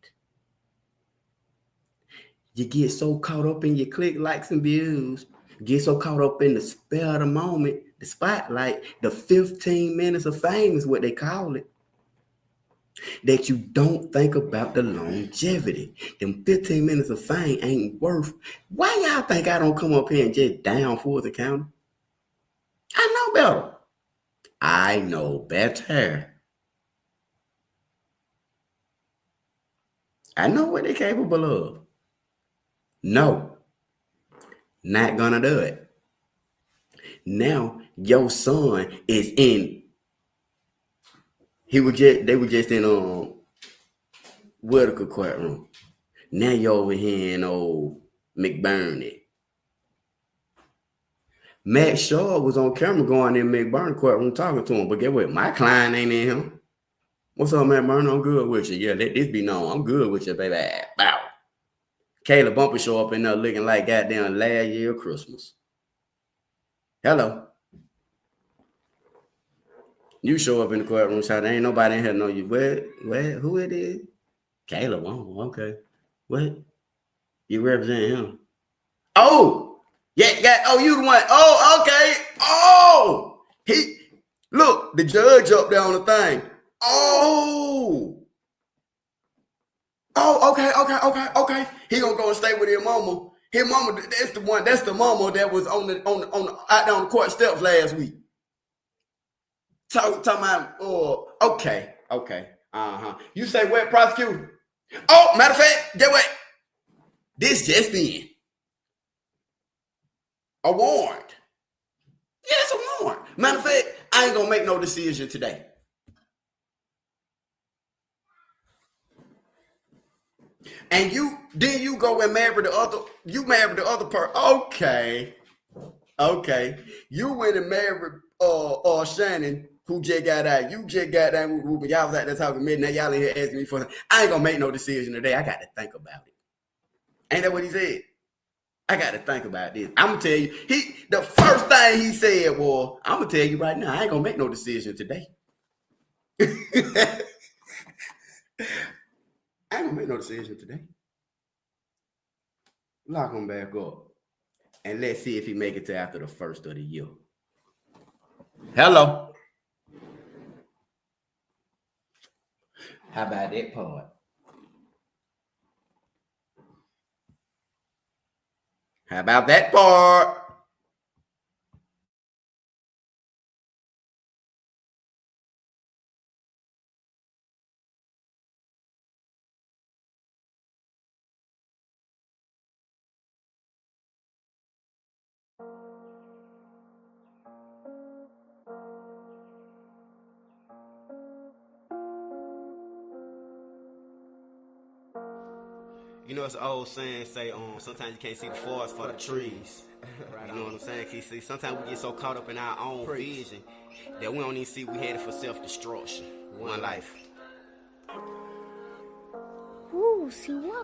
You get so caught up in your click, likes, and views, get so caught up in the spell of the moment, the spotlight, the 15 minutes of fame is what they call it, that you don't think about the longevity. Them 15 minutes of fame ain't worth. Why y'all think I don't come up here and just down Fulton County? I know better. I know better. I know what they're capable of. No, not gonna do it. Now your son is in. They were just in Whitaker courtroom. Now you're over here in old McBurney. Matt Shaw was on camera going in McBurney courtroom talking to him, but get what? My client ain't in him. What's up, Matt Burner? I'm good with you. Yeah, let this be known. I'm good with you, baby. Bow. Kayla Bumpus show up in there looking like goddamn last year Christmas. Hello. You show up in the courtroom, so there ain't nobody in here know you. Where, who it is? Kayla Bumpus. Okay. What? You represent him? Oh, yeah. Oh, you the one. Oh, okay. Oh, look, the judge up there on the thing. Oh, okay. He gonna go and stay with his mama. His mama, that's the one. That's the mama that was on the out there on the court steps last week. Talking about. Okay. You say what, prosecutor? Oh, matter of fact, get what? This just in. A warrant. Yeah, it's a warrant. Matter of fact, I ain't gonna make no decision today. And you go and marry the other person. Okay. You went and married Shannon, who just got out. You just got out with Ruben. Y'all was out there talking midnight. Y'all in here asking me for. I ain't gonna make no decision today. I got to think about it. Ain't that what he said? I got to think about this. I'm gonna tell you. The first thing he said was, I'm gonna tell you right now. I ain't gonna make no decision today. I ain't gonna make no decision today. Lock him back up. And let's see if he make it to after the first of the year. Hello. How about that part? How about that part? You know, it's an old saying, say, sometimes you can't see the forest for the trees. You know what I'm saying? See, sometimes we get so caught up in our own vision that we don't even see we headed for self-destruction. One life.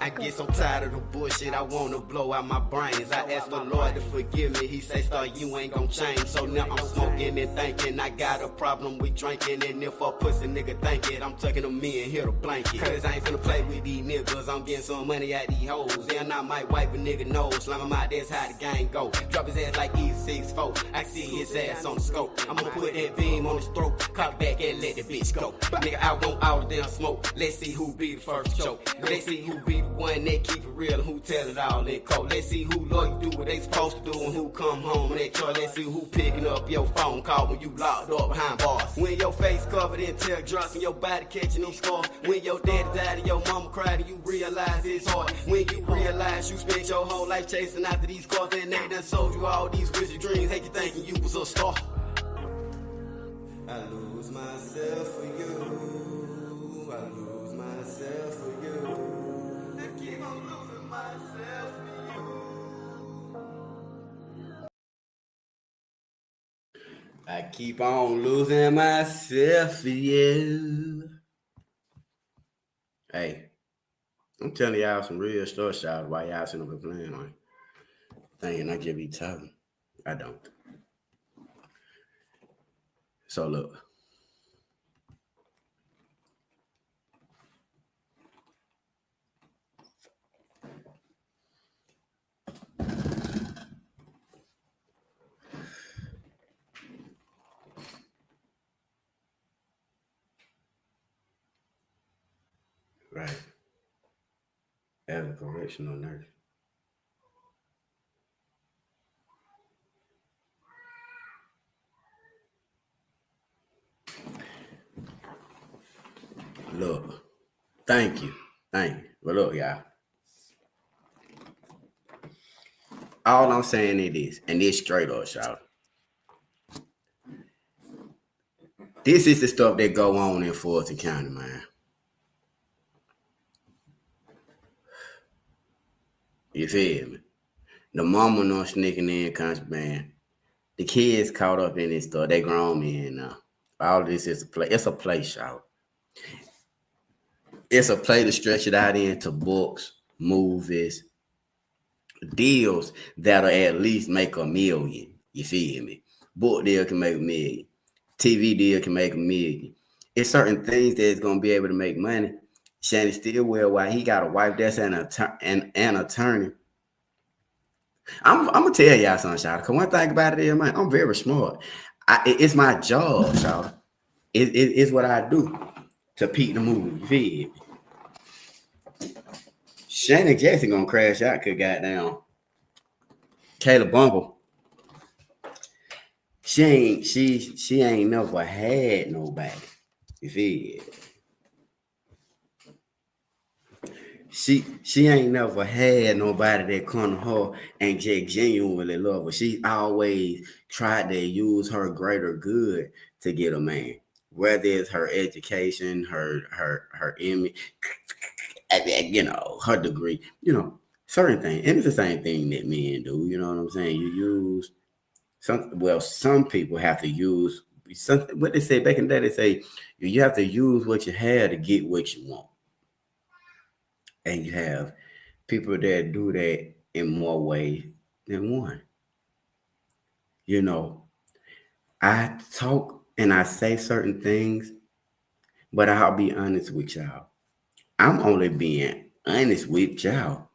I get so tired of the bullshit, I wanna blow out my brains. I ask the Lord to forgive me, he say, "Star, you ain't gon' change." So now I'm smoking and thinking I got a problem with drinking. And if a pussy nigga think it, I'm tucking them in here to blanket. Cause I ain't finna play with these niggas, I'm getting some money out these hoes. And I might wipe a nigga nose, slam him out, that's how the gang go. Drop his ass like E64, I see his ass on the scope. I'm gonna put that beam on his throat, cock back and let the bitch go. Nigga, I want all the damn smoke, let's see who be the first choke. Let's see who be the one that keep it real and who tell it all in cold. Let's see who loyal do what they supposed to do and who come home and they try. Let's see who picking up your phone call when you locked up behind bars. When your face covered in tear drops and your body catching them scars. When your daddy died and your mama cried and you realize it's hard. When you realize you spent your whole life chasing after these cars and they done sold you all these wizard dreams. Had you thinking you was a star. I lose myself for you. I lose myself for you. I keep on losing myself for you. I keep on losing myself for you. Hey, I'm telling y'all some real stuff, y'all, while y'all sitting up here playing on. Thinking I just be talking. I don't. So look. Right. As a correctional nurse. Look. Thank you. But look, y'all. All I'm saying is this, and this straight up, y'all. This is the stuff that go on in Fulton County, man. You feel me? The mama no sneaking in contraband. The kids caught up in this stuff. They grown men now. All this is a play. It's a play, shout. It's a play to stretch it out into books, movies, deals that'll at least make $1 million. You feel me? Book deal can make $1 million. TV deal can make $1 million. It's certain things that's gonna be able to make money. Shannon Stillwell, why he got a wife that's an attorney. I'm gonna tell y'all something, shout. Cause one thing about it is, man, I'm very smart. It's my job, shout. It's what I do to peak the movie. You feel me? Shannon Jackson gonna crash out cause goddamn Kayla Bumpus. She ain't never had nobody. You feel? She ain't never had nobody that come to her and just genuinely love her. She always tried to use her greater good to get a man, whether it's her education, her image, you know, her degree, you know, certain things. And it's the same thing that men do. You know what I'm saying? You use some people have to use something. What they say back in the day, they say you have to use what you have to get what you want. And you have people that do that in more ways than one. You know, I talk and I say certain things, but I'll be honest with y'all. I'm only being honest with y'all.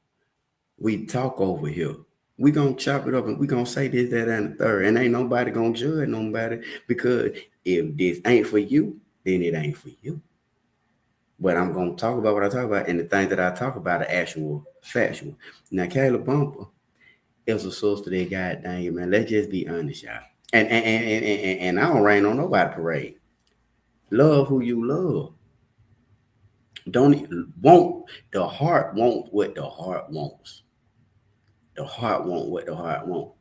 We talk over here. We gonna chop it up and we gonna say this, that, and the third. And ain't nobody gonna judge nobody, because if this ain't for you, then it ain't for you. But I'm gonna talk about what I talk about, and the things that I talk about are actual factual. Now, Kayla Bumpus, it was a sister that God dang it, man. Let's just be honest, y'all. And I don't rain on nobody parade. Love who you love. Don't want the heart wants what the heart wants. The heart wants what the heart wants.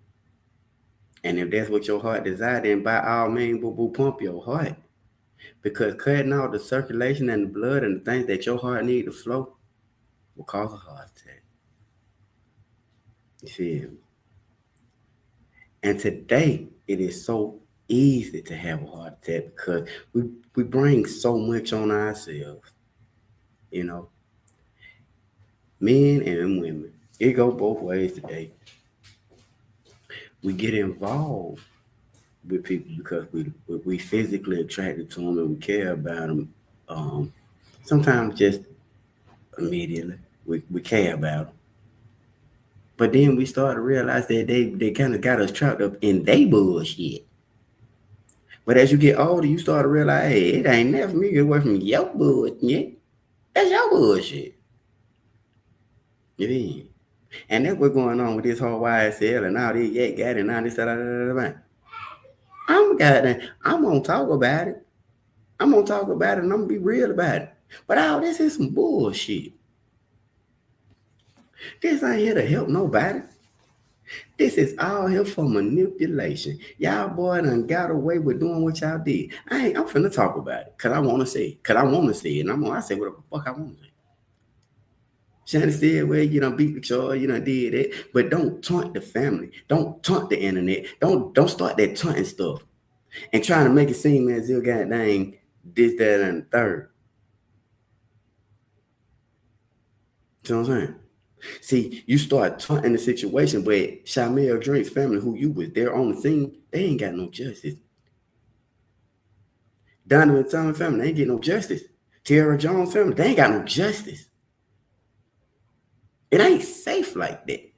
And if that's what your heart desires, then by all means, boo boo, pump your heart. Because cutting out the circulation and the blood and the things that your heart need to flow will cause a heart attack. You feel me? And today, it is so easy to have a heart attack because we bring so much on ourselves. You know, men and women. It go both ways today. We get involved with people because we physically attracted to them and we care about them. Sometimes just immediately we care about them. But then we start to realize that they kind of got us trapped up in their bullshit. But as you get older, you start to realize, hey, it ain't never me get away from your bullshit. That's your bullshit. You mean? And that's what's going on with this whole YSL and all this Yak Gotti and all this. I'm gonna talk about it. I'm gonna talk about it and I'm gonna be real about it. But all this is some bullshit. This ain't here to help nobody. This is all here for manipulation. Y'all boy done got away with doing what y'all did. I'm finna talk about it. Cause I wanna say it. Cause I wanna say it. And I say what the fuck I wanna say. Shannon said, well, you done beat the charge, you done did it. But don't taunt the family. Don't taunt the internet. Don't start that taunting stuff. And trying to make it seem as if goddamn this, that, and the third. See what I'm saying? See, you start taunting the situation, but Shamel Drake's family, who you was there on the scene, they ain't got no justice. Donovan Thomas family, they ain't get no justice. Tierra Jones family, they ain't got no justice. It ain't safe like that.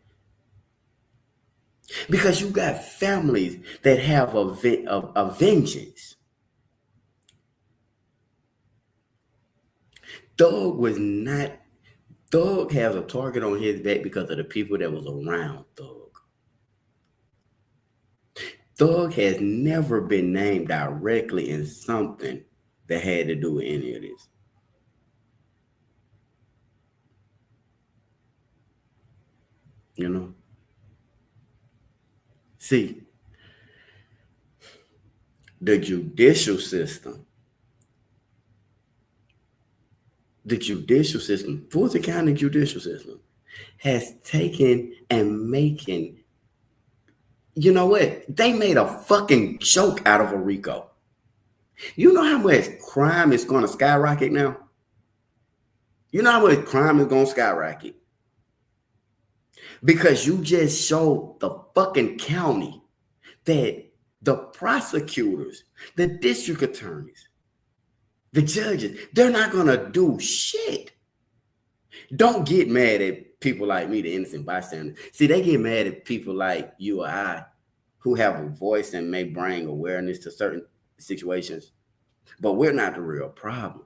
Because you got families that have a vengeance. Thug has a target on his back because of the people that was around Thug. Thug has never been named directly in something that had to do with any of this. You know? See, the judicial system, Fulton County judicial system, has taken and making, you know what? They made a fucking joke out of a RICO. You know how much crime is going to skyrocket now? You know how much crime is going to skyrocket? Because you just showed the fucking county that the prosecutors, the district attorneys, the judges, they're not going to do shit. Don't get mad at people like me, the innocent bystander. See, they get mad at people like you or I who have a voice and may bring awareness to certain situations. But we're not the real problem.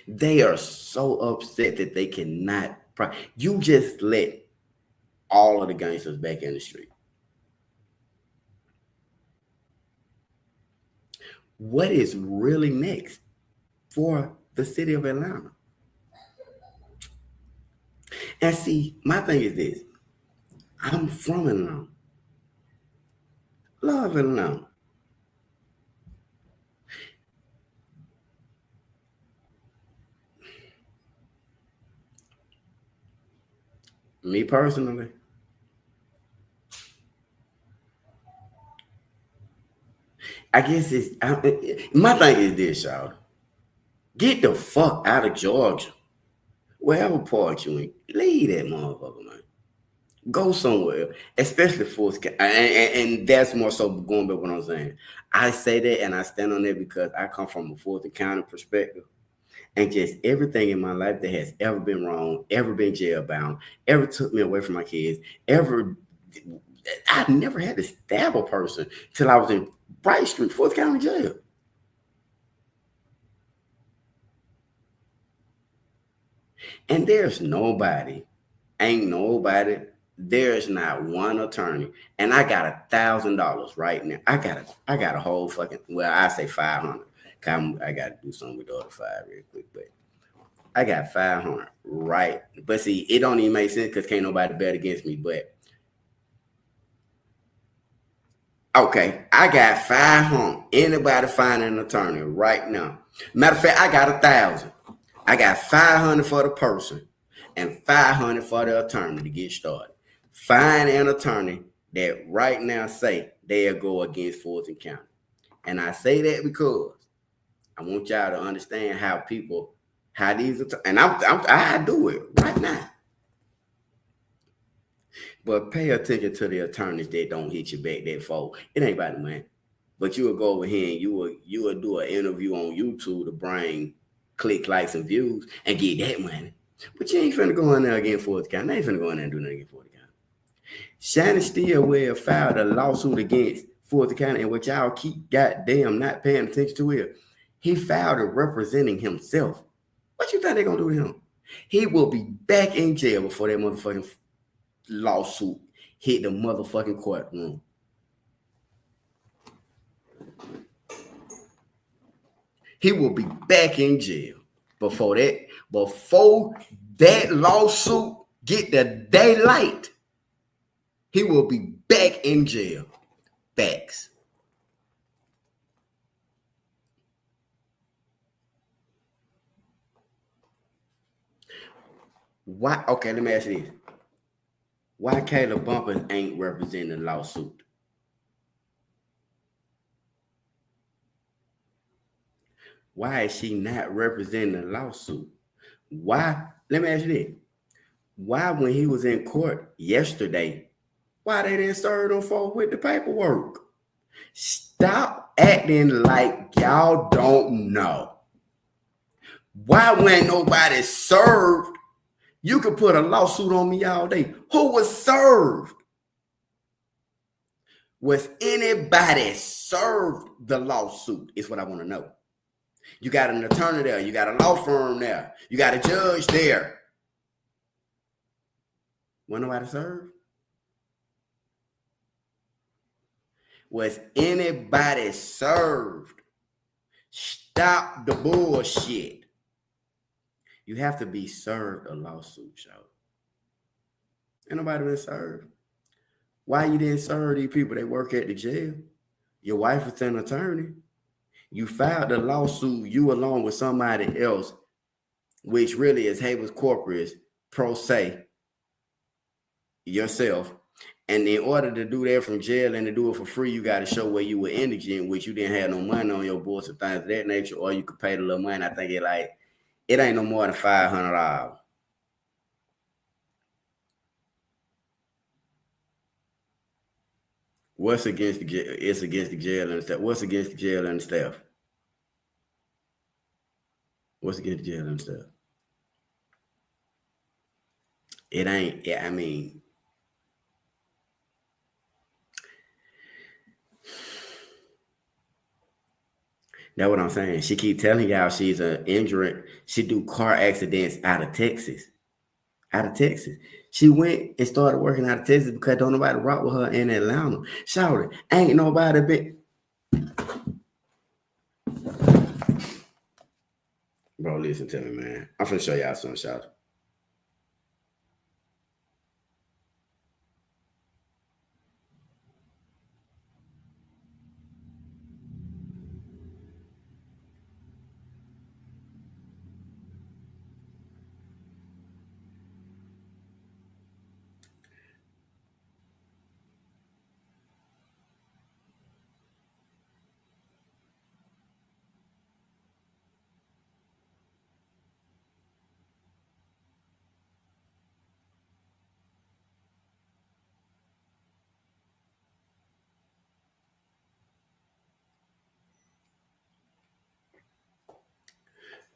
They are so upset that they cannot. You just let all of the gangsters back in the street. What is really next for the city of Atlanta? And see, my thing is this. I'm from Atlanta. Love Atlanta. Me personally, I guess my thing is this, y'all. Get the fuck out of Georgia. Wherever part you in, leave that motherfucker, man. Go somewhere, especially for and that's more so going back what I'm saying. I say that and I stand on it because I come from a Fulton County perspective. And just everything in my life that has ever been wrong, ever been jailbound, ever took me away from my kids, I never had to stab a person till I was in Bright Street, Fulton County Jail. And there's nobody Ain't nobody. There's not one attorney, and I got $1,000 right now. I got a whole fucking. Well, I say 500. I got to do something with the other five real quick, but I got 500 right. But see, it don't even make sense because can't nobody bet against me. But okay, I got 500. Anybody find an attorney right now? Matter of fact, I got 1,000. I got 500 for the person and 500 for the attorney to get started. Find an attorney that right now say they'll go against Fulton County. And I say that because I want y'all to understand how these, and I do it right now. But pay attention to the attorneys that don't hit you back that far. It ain't about the money. But you will go over here and you will do an interview on YouTube to bring click, likes, and views and get that money. But you ain't finna go in there against Fulton County. They ain't finna go in there and do nothing against Fulton County. Shannon Stillwell filed a lawsuit against Fulton County, and what y'all keep goddamn not paying attention to it. He filed it representing himself. What you think they're gonna do to him? He will be back in jail before that motherfucking lawsuit hit the motherfucking courtroom. He will be back in jail before that lawsuit get the daylight. He will be back in jail. Facts. Why? Okay, let me ask you this. Why Kayla Bumpus ain't representing the lawsuit? Why is she not representing the lawsuit? Why? Let me ask you this. Why, when he was in court yesterday, why they didn't serve him for with the paperwork? Stop acting like y'all don't know. Why when nobody served? You could put a lawsuit on me all day. Who was served? Was anybody served the lawsuit? Is what I want to know. You got an attorney there. You got a law firm there. You got a judge there. Was nobody served? Was anybody served? Stop the bullshit. You have to be served a lawsuit, show. Ain't nobody been served. Why you didn't serve these people that work at the jail? Your wife is an attorney. You filed a lawsuit, you along with somebody else, which really is habeas corpus, pro se, yourself. And in order to do that from jail and to do it for free, you got to show where you were indigent, which you didn't have no money on your books and things of that nature, or you could pay the little money. I think it ain't no more than $500. What's against the jail? It's against the jail and the staff. What's against the jail and the staff? What's against the jail and the staff? It ain't. I mean, that's what I'm saying. She keep telling y'all she's an injured. She do car accidents out of Texas. Out of Texas. She went and started working out of Texas because don't nobody rock with her in Atlanta. Shout it. Ain't nobody been. Bro, listen to me, man. I'm finna show y'all something, shout it.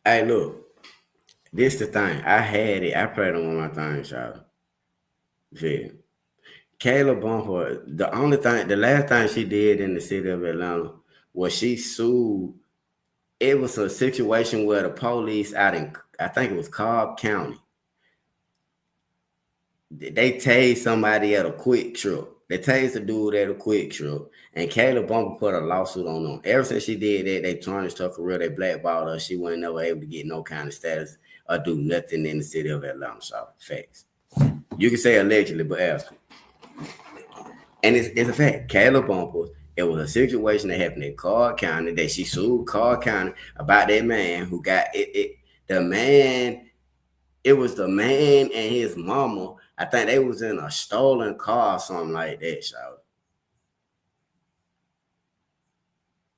Hey, look. This the thing. I had it. I played on one of my things, y'all. Yeah. Kayla Bumpus, the last thing she did in the city of Atlanta was she sued. It was a situation where the police out in, I think it was Cobb County, they tased somebody at a quick trip. They tased a dude at a quick trip, and Kayla Bumpus put a lawsuit on them. Ever since she did that, they tarnished her career. They blackballed her. She wasn't never able to get no kind of status or do nothing in the city of Atlanta. So, facts. You can say allegedly, but ask her. And it's a fact. Kayla Bumpus, it was a situation that happened in Cobb County that she sued Cobb County about that man who got it. The man, it was the man and his mama. I think they was in a stolen car or something like that, so.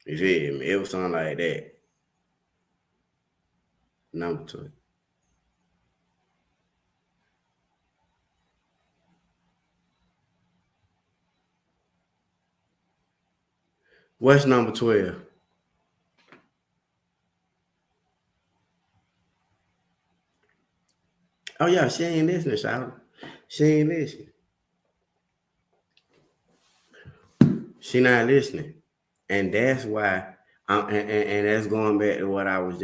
You feel me? It was something like that. Number 2. What's number 12? Oh yeah, she ain't listening, shout. She ain't listening. She not listening. And that's why and that's going back to what I was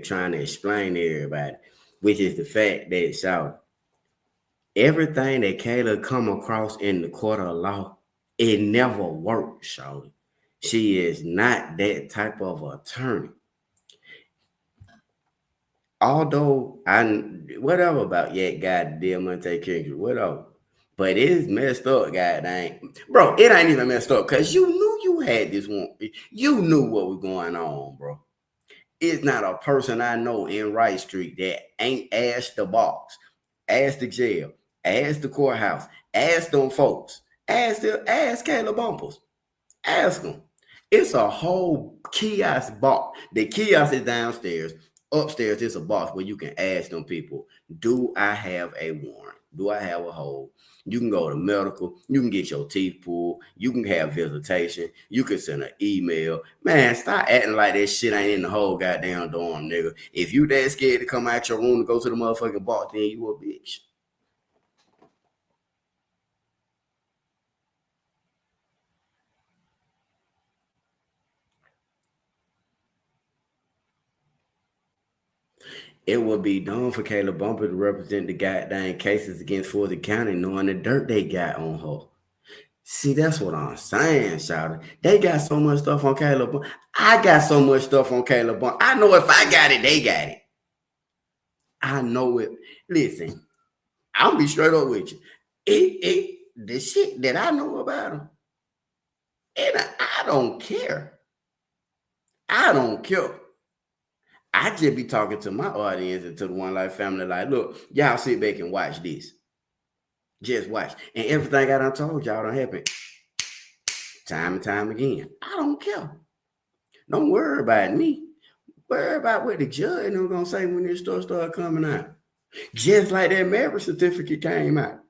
trying to explain to everybody, which is the fact that shout, everything that Kayla come across in the court of law, it never worked, shout. She is not that type of attorney. Although whatever about Yak Gotti, Monte Kendrick, whatever. But it's messed up, goddamn. Bro, it ain't even messed up because you knew you had this one. You knew what was going on, bro. It's not a person I know in Wright Street that ain't asked the box, asked the jail, asked the courthouse, asked them folks, asked Kayla Bumpus, ask them. It's a whole kiosk box. The kiosk is downstairs. Upstairs is a box where you can ask them people, do I have a warrant? Do I have a hold? You can go to medical. You can get your teeth pulled. You can have visitation. You can send an email. Man, stop acting like that shit ain't in the whole goddamn dorm, nigga. If you that scared to come out your room to go to the motherfucking box, then you a bitch. It would be dumb for Kayla Bumpus to represent the goddamn cases against Fulton County knowing the dirt they got on her. See, that's what I'm saying, Shawty. They got so much stuff on Kayla Bumpus. I got so much stuff on Kayla Bumpus. I know if I got it, they got it. I know it. Listen, I'll be straight up with you. The shit that I know about them, and I don't care. I don't care. I just be talking to my audience and to the One Life family like, look, y'all sit back and watch this. Just watch. And everything I done told y'all done happen time and time again. I don't care. Don't worry about me. Worry about what the judge is going to say when this stuff start coming out. Just like that marriage certificate came out.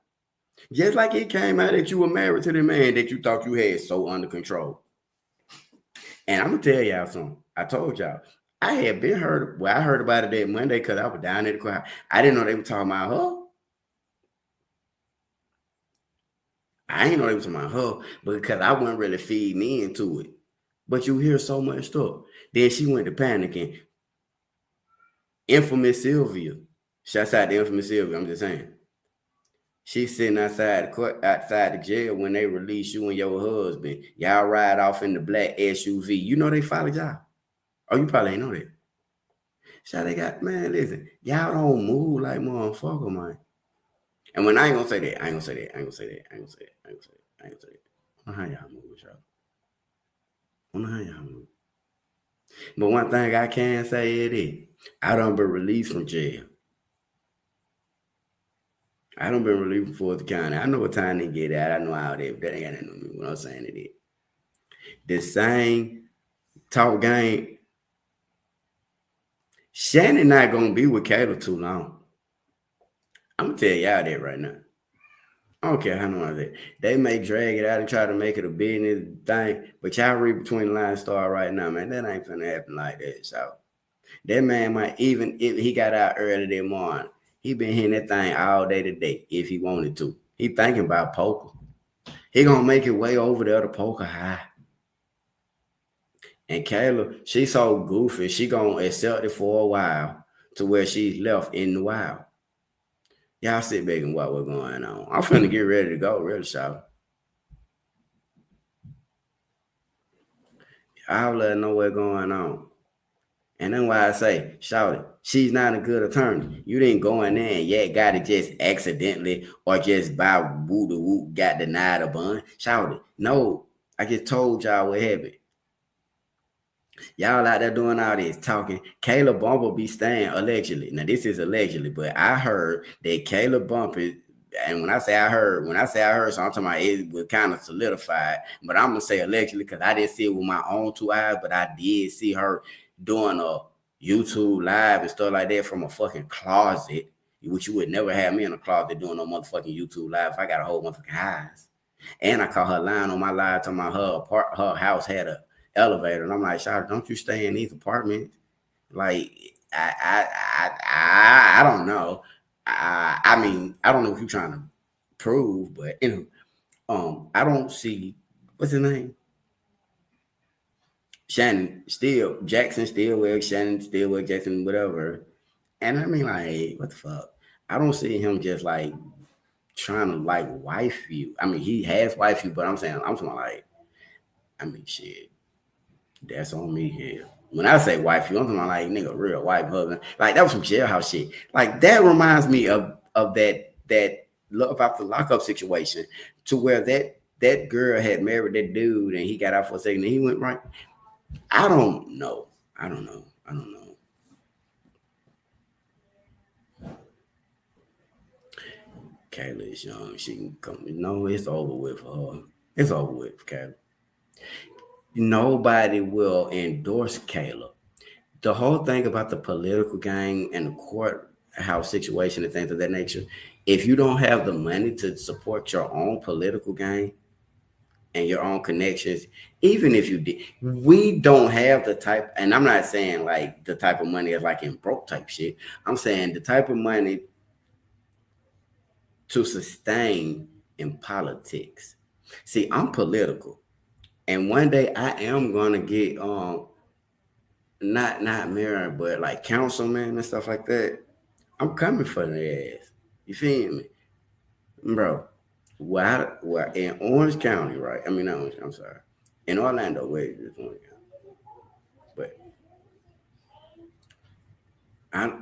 Just like it came out that you were married to the man that you thought you had so under control. And I'm going to tell y'all something. I told y'all. I had been heard, well, I heard about it that Monday because I was down at the crowd. I didn't know they were talking about her. I ain't know they were talking about her because I wasn't really feeding into it. But you hear so much stuff. Then she went to panicking. Infamous Sylvia. Shouts out to Infamous Sylvia, I'm just saying. She's sitting outside the court, outside the jail when they release you and your husband. Y'all ride off in the black SUV. You know they followed y'all. Oh, you probably ain't know that. So they got, man, listen, y'all don't move like motherfucker, man. And when I ain't gonna say that, I ain't gonna say that, I ain't gonna say that, I ain't gonna say that, I ain't gonna say that, I ain't gonna say that. I don't know how y'all move, y'all. I don't know how y'all move. But one thing I can say it is, I done been released from jail. I done been released from Fulton County. I know what time they get out. I know how they ain't got nothing to do what I'm saying it is. The same talk game. Shannon not gonna be with Kayla too long. I'm gonna tell y'all that right now. I don't care how long they may drag it out and try to make it a business thing, but y'all read between the lines start right now, man. That ain't gonna happen like that. So that man might, even if he got out early that morning, he been hitting that thing all day today if he wanted to. He thinking about poker. He gonna make it way over there to poker high. And Kayla, she so goofy, she gonna accept it for a while to where she's left in the wild. Y'all sit back and watch what's going on. I'm finna get ready to go, really, shout. I'll let her know what's going on. And then why I say, shout it, she's not a good attorney. You didn't go in there and yet got it just accidentally or just by woo the woo got denied a bun. Shout it. No, I just told y'all what happened. Y'all out there doing all this talking. Kayla Bumpus be staying allegedly. Now this is allegedly, but I heard that Kayla Bumpus, and when I say I heard, so I'm talking about it was kind of solidified. But I'm gonna say allegedly because I didn't see it with my own two eyes, but I did see her doing a YouTube live and stuff like that from a fucking closet, which you would never have me in a closet doing no motherfucking YouTube live if I got a whole motherfucking eyes. And I caught her lying on my live talking about her house had a elevator, and I'm like, Shawty, don't you stay in these apartments? Like, I don't know. I mean, I don't know what you're trying to prove, but I don't see what's his name. Shannon Jackson Jackson, whatever. And I mean, like, what the fuck? I don't see him just like trying to like wife you. I mean, he has wife you, but I'm talking like, I mean, shit. That's on me here. When I say wife, you, I'm talking about like nigga, real wife, husband. Like that was some jailhouse shit. Like that reminds me of that love after lockup situation, to where that girl had married that dude and he got out for a second and he went right. I don't know. Kayla is young. She can come. No, it's over with for her. It's over with, Kayla. Nobody will endorse Kayla. The whole thing about the political game and the courthouse situation and things of that nature, if you don't have the money to support your own political game and your own connections, even if you did, we don't have the type, and I'm not saying like the type of money is like in broke type shit. I'm saying the type of money to sustain in politics. See, I'm political. And one day I am gonna get not married, but like councilman and stuff like that. I'm coming for their ass. You feel me? Bro, why in Orange County, right? I mean not Orange, I'm sorry. In Orlando, wait, it's Orange County. But I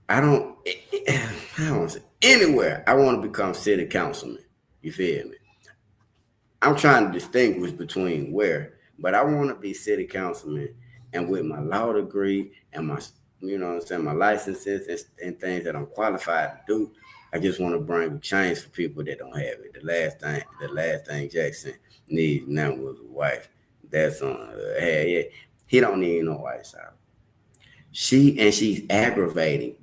I don't I don't say anywhere I want to become city councilman. You feel me? I'm trying to distinguish between where, but I want to be city councilman and with my law degree and my, you know what I'm saying, my licenses and things that I'm qualified to do. I just want to bring change for people that don't have it. The last thing Jackson needs now was a wife. That's on yeah. He don't need no wife, so she's aggravating.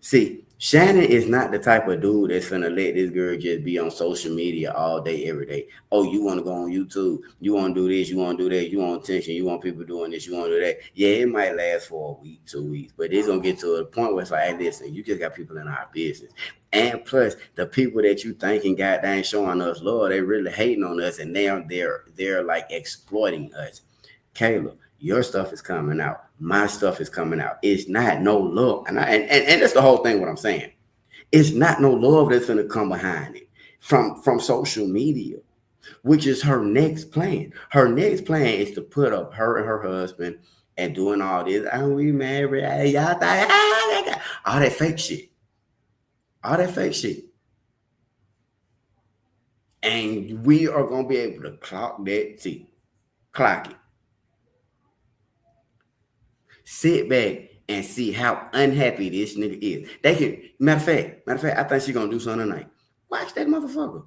See, Shannon is not the type of dude that's gonna let this girl just be on social media all day, every day. Oh, you want to go on YouTube? You want to do this? You want to do that? You want attention? You want people doing this? You want to do that? Yeah, it might last for a week, 2 weeks, but it's gonna get to a point where it's like, hey, listen, you just got people in our business, and plus the people that you thinking goddamn showing us love, they really hating on us, and they're like exploiting us. Kayla, your stuff is coming out. My stuff is coming out. It's not no love. And that's the whole thing what I'm saying. It's not no love that's gonna come behind it from social media, which is her next plan. Her next plan is to put up her and her husband and doing all this. And we married, y'all all that fake shit. All that fake shit. And we are gonna be able to clock it. Sit back and see how unhappy this nigga is. They can matter of fact, I think she's gonna do something tonight. Watch that motherfucker.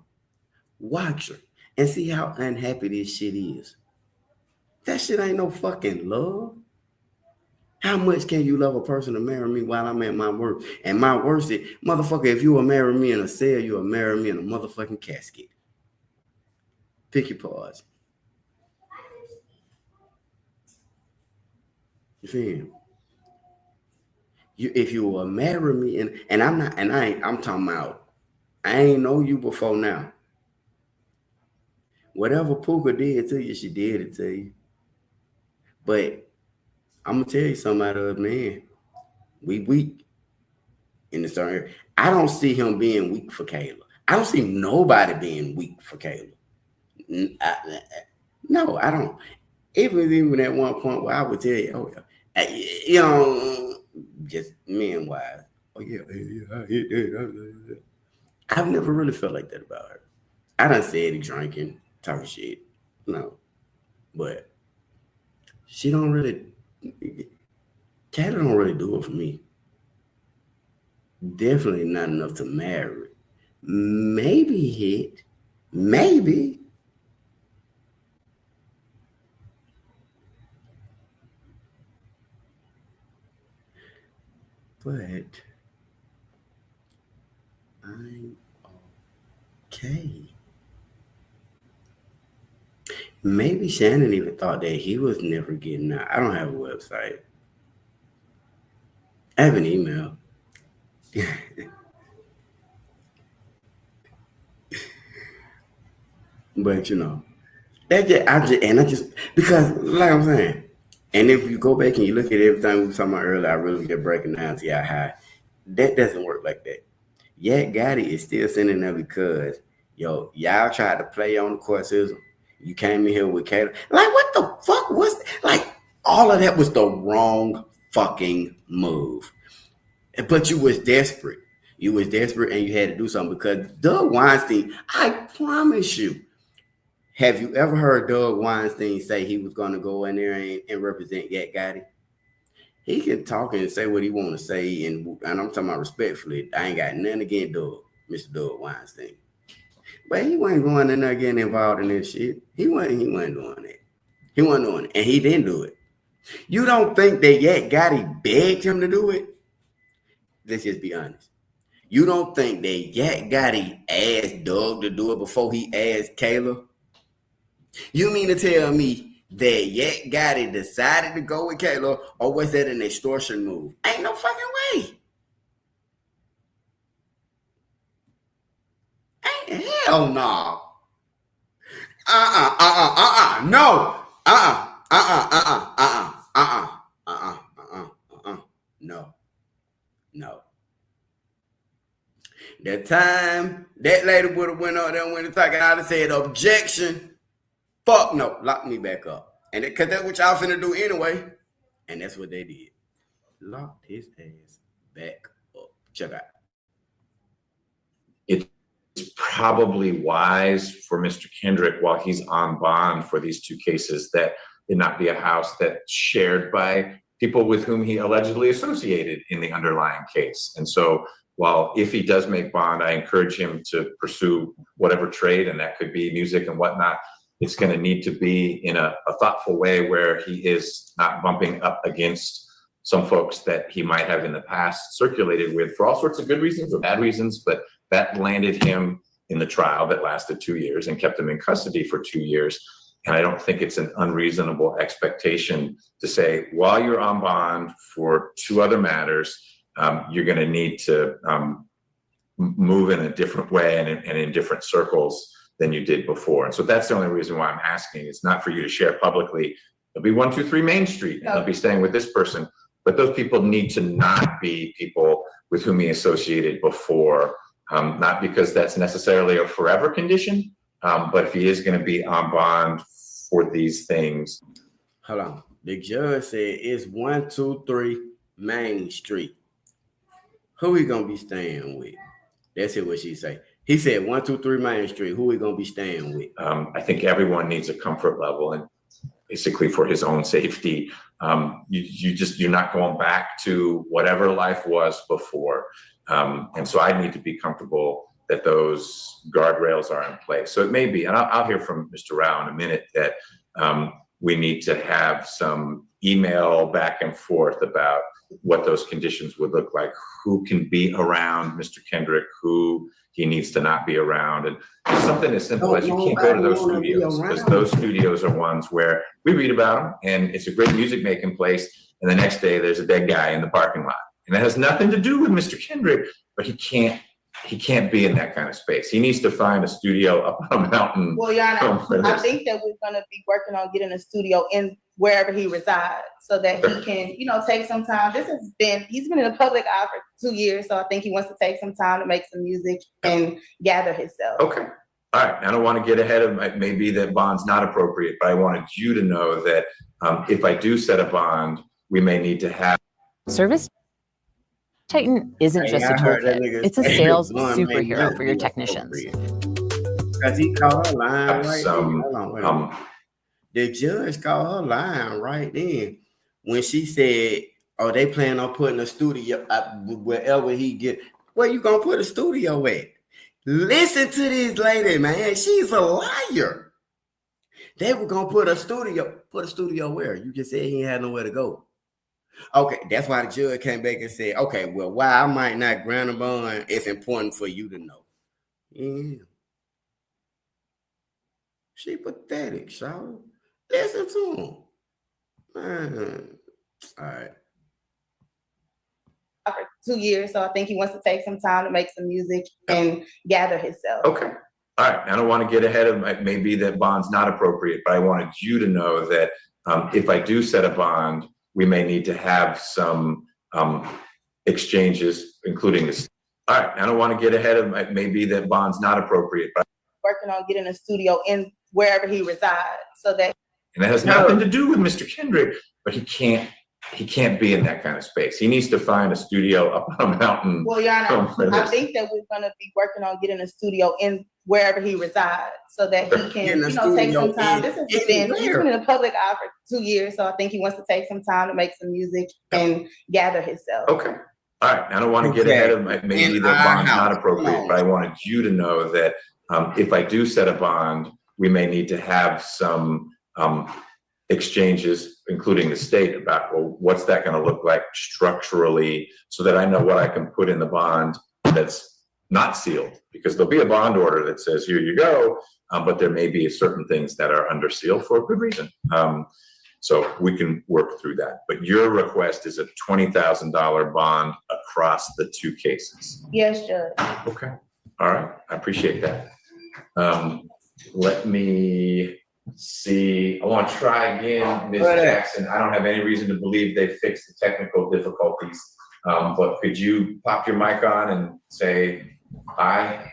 Watch her and see how unhappy this shit is. That shit ain't no fucking love. How much can you love a person to marry me while I'm at my worst? And my worst is, motherfucker, if you will marry me in a cell, you will marry me in a motherfucking casket. Pick your pause. You feel me? If you will marry me, and I'm not, and I ain't, I'm talking about, I ain't know you before now. Whatever Puka did to you, she did it to you. But I'm gonna tell you something out of us, man. We weak in the certain area. I don't see him being weak for Kayla. I don't see nobody being weak for Kayla. No, I don't. Even at one point where I would tell you, oh yeah, you know, just men wise. Oh yeah, I hit that. I've never really felt like that about her. I done said he drinking, talking shit. No, but she don't really. Kayla don't really do it for me. Definitely not enough to marry. Maybe hit. Maybe. But I'm okay. Maybe Shannon even thought that he was never getting out. I don't have a website. I have an email. But you know, I just because like I'm saying, and if you go back and you look at everything we were talking about earlier, I really get breaking down to how high. That doesn't work like that. Yak Gotti is still sitting there because y'all tried to play on the court system. You came in here with Kayla. Like what the fuck was like all of that was the wrong fucking move. But you was desperate. You was desperate and you had to do something because Doug Weinstein, I promise you, have you ever heard Doug Weinstein say he was going to go in there and represent Yak Gotti? He can talk and say what he want to say, and I'm talking about respectfully. I ain't got nothing against Doug, Mr. Doug Weinstein. But he wasn't going in there getting involved in this shit. He wasn't doing it. He wasn't doing it, and he didn't do it. You don't think that Yak Gotti begged him to do it? Let's just be honest. You don't think that Yak Gotti asked Doug to do it before he asked Kayla? You mean to tell me that Yak Gotti decided to go with Kayla, or was that an extortion move? Ain't no fucking way. Ain't hell no. No. No. No. That time that lady would have went out there and went and talking out and said objection. Fuck no, lock me back up. And because that's what y'all finna do anyway. And that's what they did. Locked his ass back up. Check out. It's probably wise for Mr. Kendrick, while he's on bond for these two cases, that it not be a house that's shared by people with whom he allegedly associated in the underlying case. And so while if he does make bond, I encourage him to pursue whatever trade, and that could be music and whatnot. It's going to need to be in a thoughtful way where he is not bumping up against some folks that he might have in the past circulated with for all sorts of good reasons or bad reasons, but that landed him in the trial that lasted 2 years and kept him in custody for 2 years. And I don't think it's an unreasonable expectation to say, while you're on bond for 2 other matters, you're going to need to move in a different way and in different circles than you did before. And so that's the only reason why I'm asking. It's not for you to share publicly. There'll be 123 Main Street, and they'll be staying with this person. But those people need to not be people with whom he associated before, not because that's necessarily a forever condition, but if he is going to be on bond for these things. Hold on. The judge said it's 123 Main Street. Who we gonna be staying with? That's it. What she say. He said 123 Main Street. Who we gonna be staying with? I think everyone needs a comfort level, and basically for his own safety, you're not going back to whatever life was before, and so I need to be comfortable that those guardrails are in place. So it may be, and I'll hear from Mr. Rao in a minute, that we need to have some email back and forth about what those conditions would look like, who can be around Mr. Kendrick, who he needs to not be around. And something as simple as you can't go to those studios, because those studios are ones where we read about them and it's a great music making place, and the next day there's a dead guy in the parking lot. And that has nothing to do with Mr. Kendrick, but he can't he can't be in that kind of space. He needs to find a studio up on a mountain. Well, Your Honor, somewhere I that's- think that we're gonna be working on getting a studio in wherever he resides so that he can, take some time. He's been in the public eye for 2 years, so I think he wants to take some time to make some music and gather himself. Okay. All right. I don't want to get ahead of maybe that bond's not appropriate, but I wanted you to know that if I do set a bond, we may need to have. Service Titan isn't just a toolkit. It's a sales superhero for your technicians. Because he called her lying right then. The judge called her lying right then when she said, "Oh, they plan on putting a studio wherever he get." Where you gonna put a studio at? Listen to this lady, man. She's a liar. They were gonna put a studio. Put a studio where? You just said he had nowhere to go. Okay, that's why the judge came back and said, "Okay, well, why I might not grant a bond, it's important for you to know." Yeah. She pathetic, Charlotte. Listen to him. Man. All right. For 2 years, so I think he wants to take some time to make some music and gather himself. Okay. All right. I don't want to get ahead of maybe that bond's not appropriate, but I wanted you to know that if I do set a bond, we may need to have some exchanges, including this. All right. I don't want to get ahead of maybe that bond's not appropriate, but Working on getting a studio in wherever he resides so that. And that has nothing to do with Mr. Kendrick, but he can't be in that kind of space. He needs to find a studio up on a mountain. Well, Your Honor, I think that we're gonna be working on getting a studio in wherever he resides so that he can, take some time. He's been in the public eye for 2 years, so I think he wants to take some time to make some music and gather himself. Okay. All right. I don't want to get ahead of maybe that bond's not appropriate, but I wanted you to know that if I do set a bond, we may need to have some exchanges, including the state, about, well, what's that going to look like structurally so that I know what I can put in the bond that's not sealed, because there'll be a bond order that says, here you go, but there may be certain things that are under seal for a good reason. So we can work through that. But your request is a $20,000 bond across the 2 cases. Yes, Judge. Okay. All right. I appreciate that. Let me see. I want to try again, Ms. Jackson. I don't have any reason to believe they fixed the technical difficulties. But could you pop your mic on and say hi?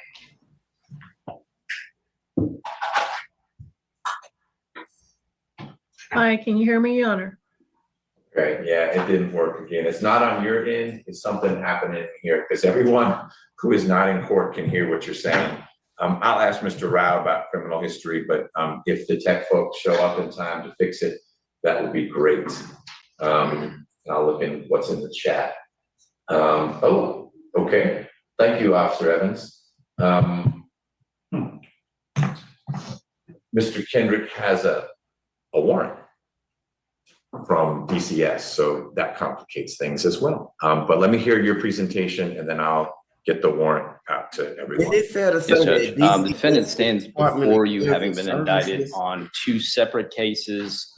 Hi, can you hear me, Your Honor? Okay, yeah, it didn't work again. It's not on your end. It's something happening here, because everyone who is not in court can hear what you're saying. I'll ask Mr. Rao about criminal history, but if the tech folks show up in time to fix it, that would be great. I'll look in what's in the chat. Oh, okay. Thank you, Officer Evans. Mr. Kendrick has a warrant from DCS, so that complicates things as well. But let me hear your presentation, and then I'll get the warrant out to everyone. Is it fair to say Yes, Judge. that The defendant stands before you, having been indicted on 2 separate cases,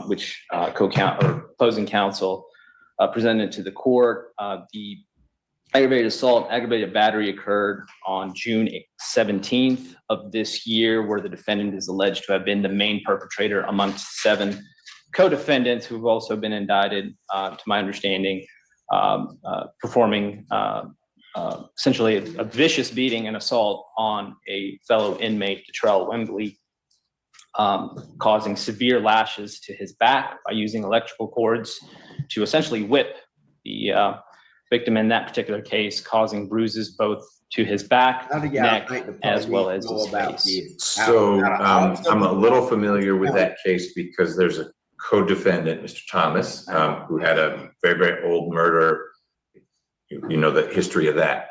which opposing counsel presented to the court. The aggravated assault, aggravated battery occurred on June 17th of this year, where the defendant is alleged to have been the main perpetrator amongst 7 co-defendants who have also been indicted, to my understanding, performing essentially a vicious beating and assault on a fellow inmate, Detrell Wembley, causing severe lashes to his back by using electrical cords to essentially whip the victim in that particular case, causing bruises both to his back, neck, as well as his face. So I'm a little familiar with that case because there's a co-defendant, Mr. Thomas, who had a very, very old murder. You know the history of that.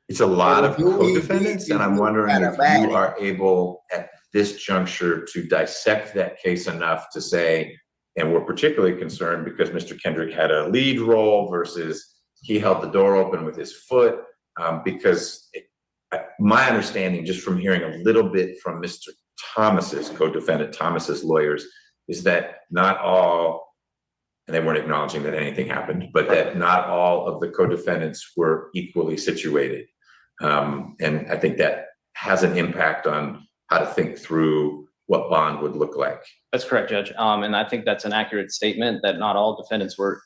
It's a lot of co-defendants, and I'm wondering if you are able at this juncture to dissect that case enough to say, and we're particularly concerned because Mr. Kendrick had a lead role versus he held the door open with his foot, because my understanding, just from hearing a little bit from Mr. Thomas's co-defendant, Thomas's lawyers, is that not all and they weren't acknowledging that anything happened, but that not all of the co-defendants were equally situated. And I think that has an impact on how to think through what bond would look like. That's correct, Judge. And I think that's an accurate statement that not all defendants were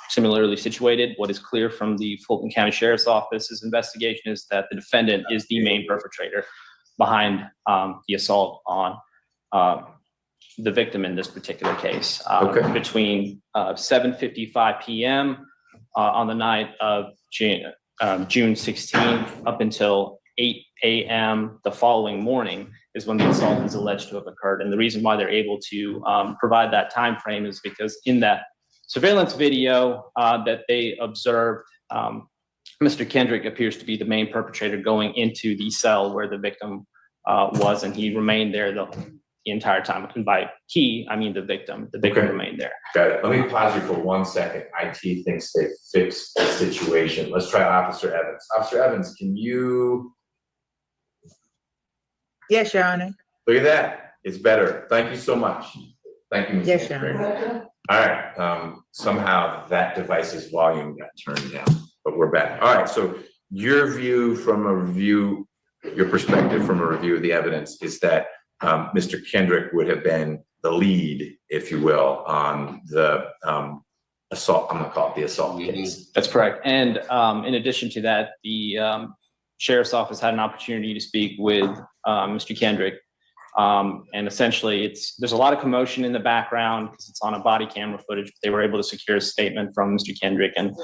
similarly situated. What is clear from the Fulton County Sheriff's Office's investigation is that the defendant is the main perpetrator behind the assault on the victim in this particular case. Between 7:55 p.m. On the night of June 16th up until 8 a.m. the following morning is when the assault is alleged to have occurred. And the reason why they're able to provide that time frame is because in that surveillance video that they observed, Mr. Kendrick appears to be the main perpetrator going into the cell where the victim was, and he remained there the entire time. And by he, I mean the victim. The victim remained there. Got it. Let me pause you for 1 second. IT thinks they fixed the situation. Let's try Officer Evans. Officer Evans, can you? Yes, Your Honor. Look at that. It's better. Thank you so much. Thank you, Ms. Yes, Your Honor. All right. Somehow that device's volume got turned down, but we're back. All right. So your view from a review, your perspective from a review of the evidence is that Mr. Kendrick would have been the lead, if you will, on the assault. I'm going to call it the assault case. That's correct. And in addition to that, the Sheriff's Office had an opportunity to speak with Mr. Kendrick. And essentially, there's a lot of commotion in the background because it's on a body camera footage. They were able to secure a statement from Mr. Kendrick and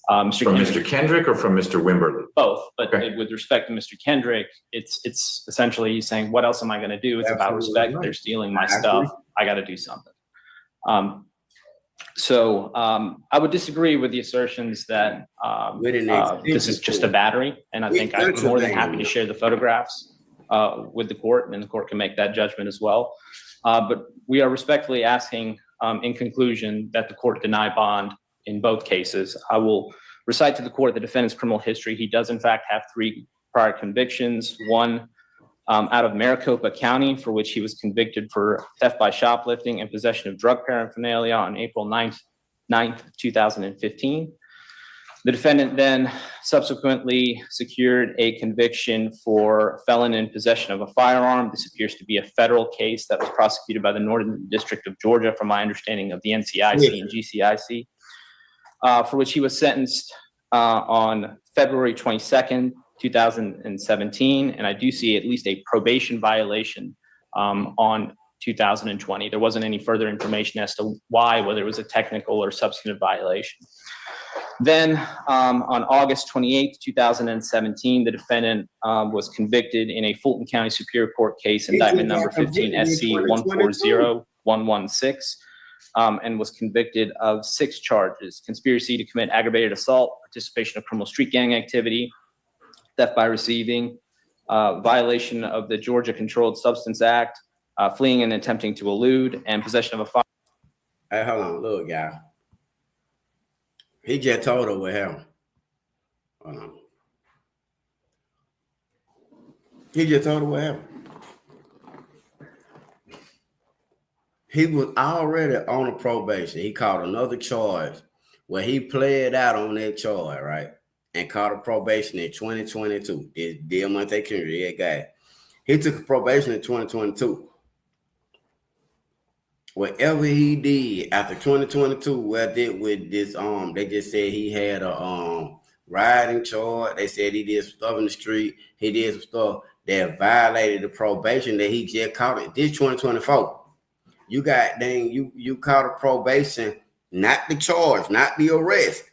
Mr. Kendrick or from Mr. Wimberly? Both, but with respect to Mr. Kendrick, it's essentially he's saying, what else am I going to do? It's about respect. They're stealing my stuff. I got to do something. So I would disagree with the assertions that this is just a battery. And I think I'm more than happy to share the photographs with the court, and the court can make that judgment as well. But we are respectfully asking, in conclusion, that the court deny bond in both cases. I will recite to the court the defendant's criminal history. He does, in fact, have 3 prior convictions, one out of Maricopa County, for which he was convicted for theft by shoplifting and possession of drug paraphernalia on April 9th, 2015. The defendant then subsequently secured a conviction for felon in possession of a firearm. This appears to be a federal case that was prosecuted by the Northern District of Georgia, from my understanding of the NCIC and GCIC, for which he was sentenced on February 22nd, 2017. And I do see at least a probation violation on 2020. There wasn't any further information as to why, whether it was a technical or substantive violation. Then on August 28th, 2017, the defendant was convicted in a Fulton County Superior Court case, indictment number 15 SC 140116, and was convicted of 6 charges: conspiracy to commit aggravated assault, participation of criminal street gang activity, theft by receiving, violation of the Georgia Controlled Substance Act, fleeing and attempting to elude, and possession of a firearm. Hey, hold on, look, y'all. He just told her what happened. Hold on. He just told her what happened. He was already on a probation. He caught another charge where he played out on that charge, right? And caught a probation in 2022. It's Diamante Kendrick, that guy. He took a probation in 2022. Whatever he did after 2022, what I did with this, they just said he had a riding charge. They said he did some stuff in the street. He did some stuff that violated the probation that he just caught it. This 2024. You got you caught a probation, not the charge, not the arrest.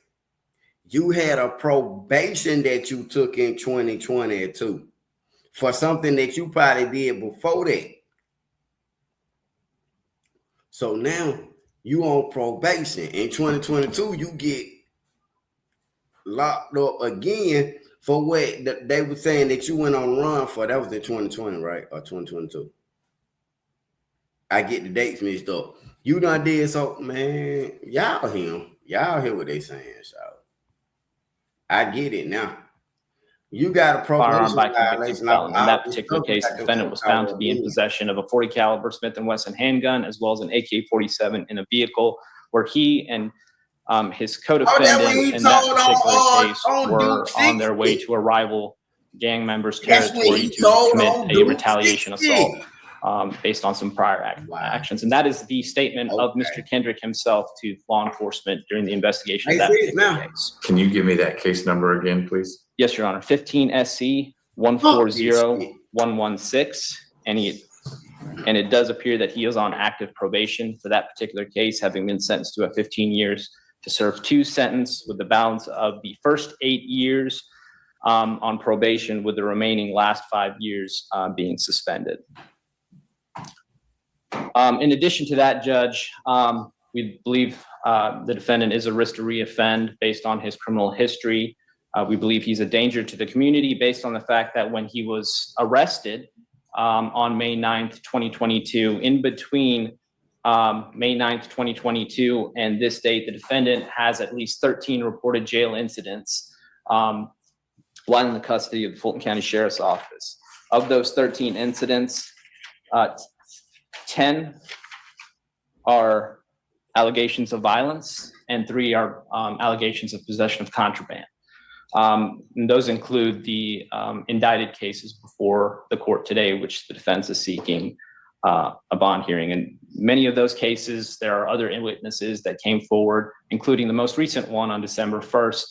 You had a probation that you took in 2022 for something that you probably did before that. So now you on probation. In 2022, you get locked up again for what they were saying that you went on run for. That was in 2020, right? Or 2022. I get the dates mixed up. You done did so, man. Y'all hear what they saying, so I get it now. You got a probation violation. In that particular case, the defendant was found to be in possession of a .40 caliber Smith & Wesson handgun, as well as an AK-47 in a vehicle where he and his co-defendant in that particular case were on their way to a rival gang member's territory to commit a retaliation assault based on some prior actions. And that is the statement of Mr. Kendrick himself to law enforcement during the investigation of that particular case. Can you give me that case number again, please? Yes, Your Honor. 15 SC 140116. And it does appear that he is on active probation for that particular case, having been sentenced to a 15 years to serve 2 sentences with the balance of the first 8 years on probation, with the remaining last 5 years being suspended. In addition to that, Judge, we believe the defendant is a risk to reoffend based on his criminal history. We believe he's a danger to the community based on the fact that when he was arrested on May 9th, 2022, in between May 9th, 2022 and this date, the defendant has at least 13 reported jail incidents while in the custody of the Fulton County Sheriff's Office. Of those 13 incidents, 10 are allegations of violence and 3 are allegations of possession of contraband. And those include the indicted cases before the court today, which the defense is seeking a bond hearing. And many of those cases, there are other witnesses that came forward, including the most recent one on December 1st,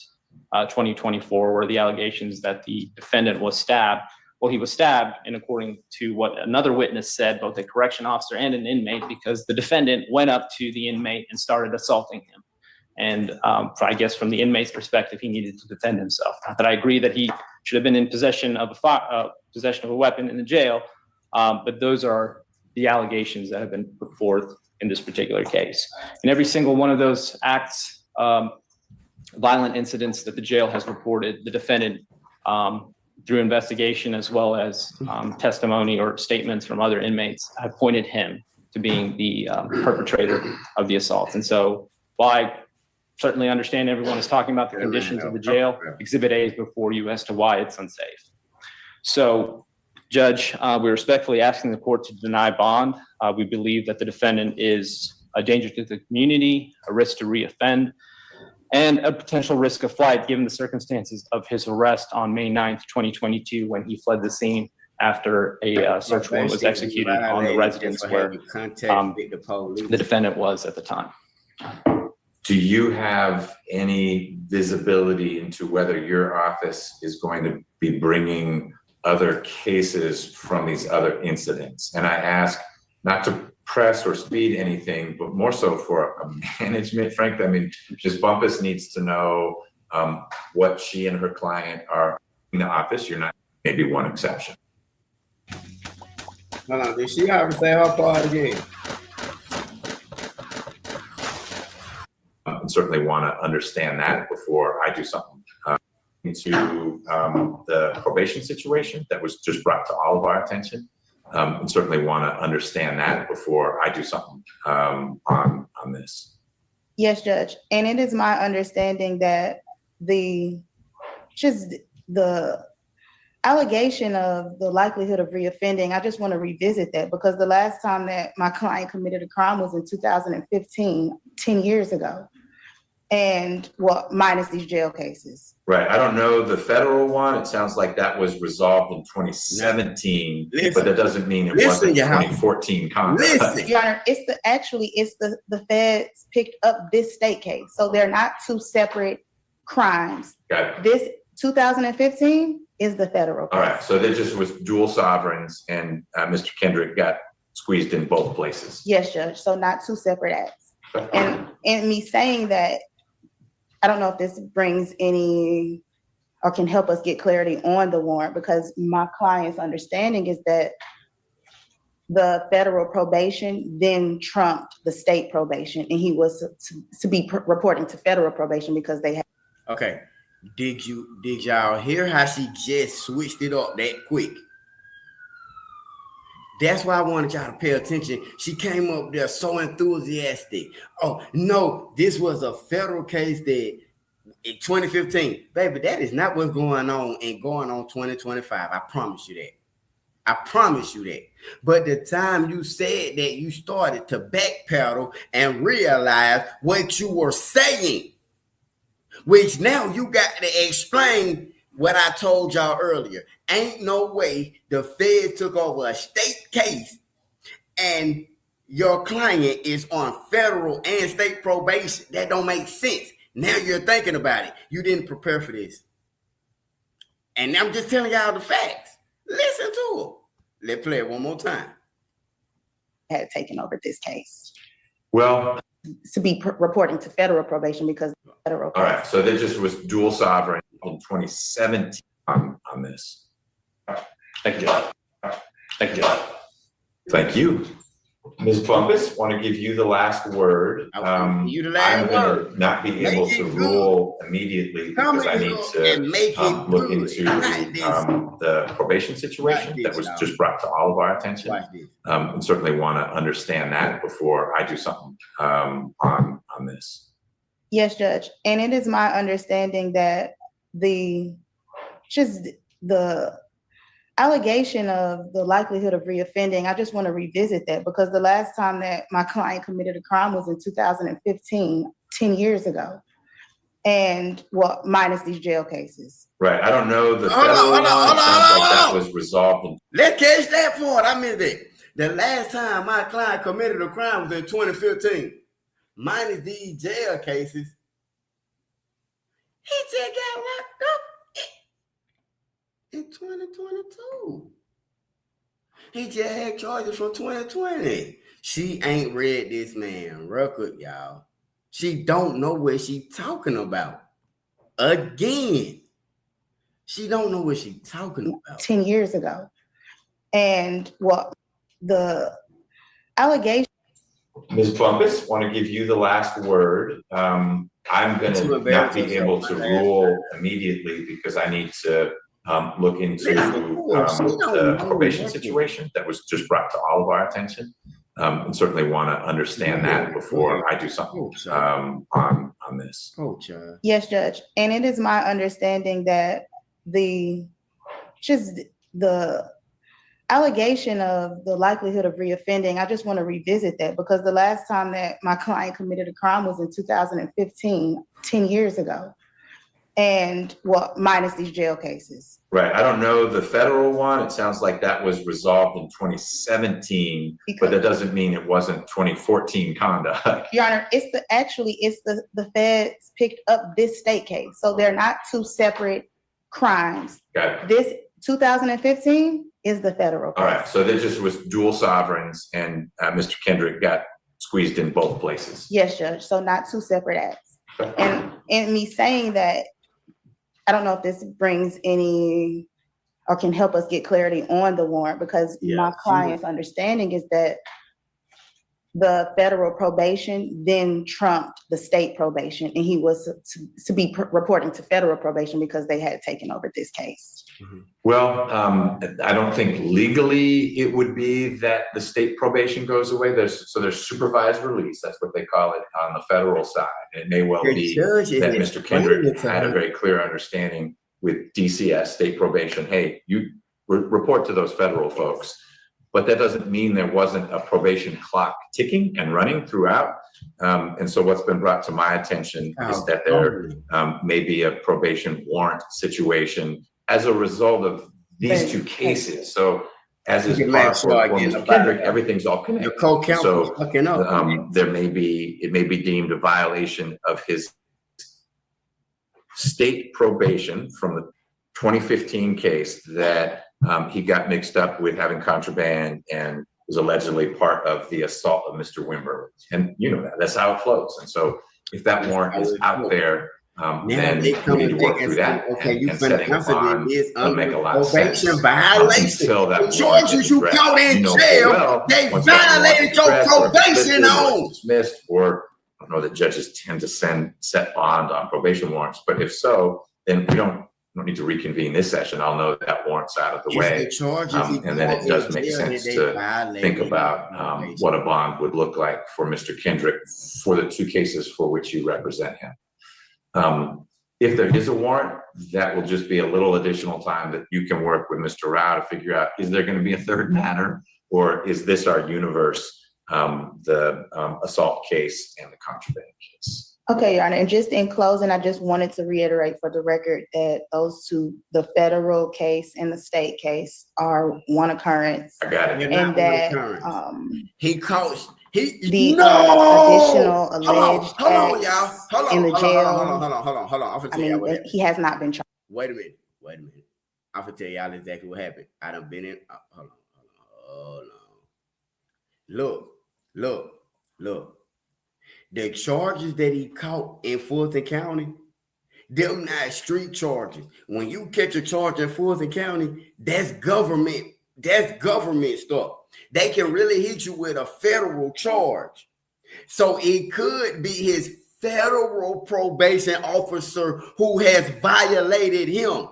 2024, where the allegations that the defendant was stabbed. Well, he was stabbed, and according to what another witness said, both a correction officer and an inmate, because the defendant went up to the inmate and started assaulting him. And I guess from the inmate's perspective, he needed to defend himself. Not that I agree that he should have been in possession of a weapon in the jail, but those are the allegations that have been put forth in this particular case. In every single one of those acts, violent incidents that the jail has reported, the defendant, through investigation as well as testimony or statements from other inmates, have pointed him to being the perpetrator of the assault. And so while I certainly understand everyone is talking about the conditions of the jail, Exhibit A is before you as to why it's unsafe. So, Judge, we're respectfully asking the court to deny bond. We believe that the defendant is a danger to the community, a risk to reoffend, and a potential risk of flight given the circumstances of his arrest on May 9th, 2022, when he fled the scene after a search warrant was executed on the residence where the defendant was at the time. Do you have any visibility into whether your office is going to be bringing other cases from these other incidents? And I ask not to press or speed anything, but more so for a management, frankly. I mean, Ms. Bumpus needs to know what she and her client are in the office. You're not, maybe one exception. Hold on, did she ever say her part again? And certainly want to understand that before I do something. Into the probation situation that was just brought to all of our attention. And certainly want to understand that before I do something on this. Yes, Judge. And it is my understanding that the allegation of the likelihood of reoffending, I just want to revisit that, because the last time that my client committed a crime was in 2015, 10 years ago. And well, minus these jail cases. Right. I don't know the federal one. It sounds like that was resolved in 2017, but that doesn't mean it wasn't 2014 conduct. Your Honor, it's the feds picked up this state case. So they're not two separate crimes. Got it. This 2015 is the federal case. All right. So there just was dual sovereigns, and Mr. Kendrick got squeezed in both places. Yes, Judge. So not two separate acts. And me saying that, I don't know if this brings any or can help us get clarity on the warrant, because my client's understanding is that the federal probation then trumped the state probation, and he was to be reporting to federal probation because they had. Okay. Did y'all hear how she just switched it up that quick? That's why I wanted y'all to pay attention. She came up there so enthusiastic. Oh, no, this was a federal case that in 2015. Baby, that is not what's going on 2025. I promise you that. I promise you that. But the time you said that, you started to backpedal and realize what you were saying, which now you got to explain what I told y'all earlier. Ain't no way the feds took over a state case and your client is on federal and state probation. That don't make sense. Now you're thinking about it. You didn't prepare for this. And I'm just telling y'all the facts. Listen to it. Let's play it one more time. Had taken over this case Well, to be reporting to federal probation because federal. all right. So there just was dual sovereign in 2017 on this. Thank you. Thank you. Thank you. Ms. Bumpus, want to give you the last word. You the last I'm going word. to not be Make able it to good. rule immediately because I need and make to it look good. into Like this. the probation situation Like this, that was y'all. just brought to all of our attention. Watch this. And certainly want to understand that before I do something on this. Yes, Judge. And it is my understanding that the allegation of the likelihood of reoffending, I just want to revisit that because the last time that my client committed a crime was in 2015, 10 years ago. And well, minus these jail cases. Right. I don't know the Hold on, federal hold on, one. hold It on, sounds hold like that on. was resolved in Let's catch that point. I missed it. The last time my client committed a crime was in 2015. Minus these jail cases, he just got locked up in 2022. He just had charges from 2020. She ain't read this man record, y'all. She don't know what she talking about. Again, she don't know what she talking about. 10 years ago. And well, the allegation. Ms. Bumpus, want to give you the last word. I'm going to not be able to rule immediately because I need to look into the probation situation that was just brought to all of our attention, and certainly want to understand that before I do something on this. Yes, Judge. And it is my understanding that the allegation of the likelihood of reoffending, I just want to revisit that because the last time that my client committed a crime was in 2015, 10 years ago. And well, minus these jail cases. Right. I don't know the federal one. It sounds like that was resolved in 2017, but that doesn't mean it wasn't 2014 conduct. Your Honor, it's the feds picked up this state case. So they're not two separate crimes. Got it. This 2015 is the federal case. All right. So there just was dual sovereigns and Mr. Kendrick got squeezed in both places. Yes, Judge. So not two separate acts. And in me saying that, I don't know if this brings any or can help us get clarity on the warrant because my client's understanding is that the federal probation then trumped the state probation and he was to be reporting to federal probation because they had taken over this case. Well, I don't think legally it would be that the state probation goes away. There's supervised release. That's what they call it on the federal side. And it may well be that Mr. Kendrick had a very clear understanding with DCS, state probation. Hey, you report to those federal folks. But that doesn't mean there wasn't a probation clock ticking and running throughout. And so what's been brought to my attention is that there may be a probation warrant situation as a result of these two cases. So as is par for Mr. Kendrick, everything's all connected. So it may be deemed a violation of his state probation from the 2015 case that he got mixed up with having contraband and was allegedly part of the assault of Mr. Wimber. And you know that's how it flows. And so if that warrant is out there, then we need to work through that. And setting a bond will make a lot of sense. Until that charges you caught in jail, they violated your probation on. Dismissed, or I don't know that judges tend to set bond on probation warrants, but if so, then we don't need to reconvene this session. I'll know that warrant's out of the way. And then it does make sense to think about what a bond would look like for Mr. Kendrick for the two cases for which you represent him. If there is a warrant, that will just be a little additional time that you can work with Mr. Rao to figure out, is there going to be a third matter, or is this our universe, the assault case and the contraband case? Okay, Your Honor, and just in closing, I just wanted to reiterate for the record that those two, the federal case and the state case, are one occurrence. I got it. And that he caused the no! additional alleged hold on, y'all. Hold on, in the jail. Hold on. I mean, he has not been charged. Wait a minute. I'm gonna tell y'all exactly what happened. I done been in. Hold on. Look. The charges that he caught in Fulton County, them not street charges. When you catch a charge in Fulton County, that's government. That's government stuff. They can really hit you with a federal charge. So it could be his federal probation officer who has violated him.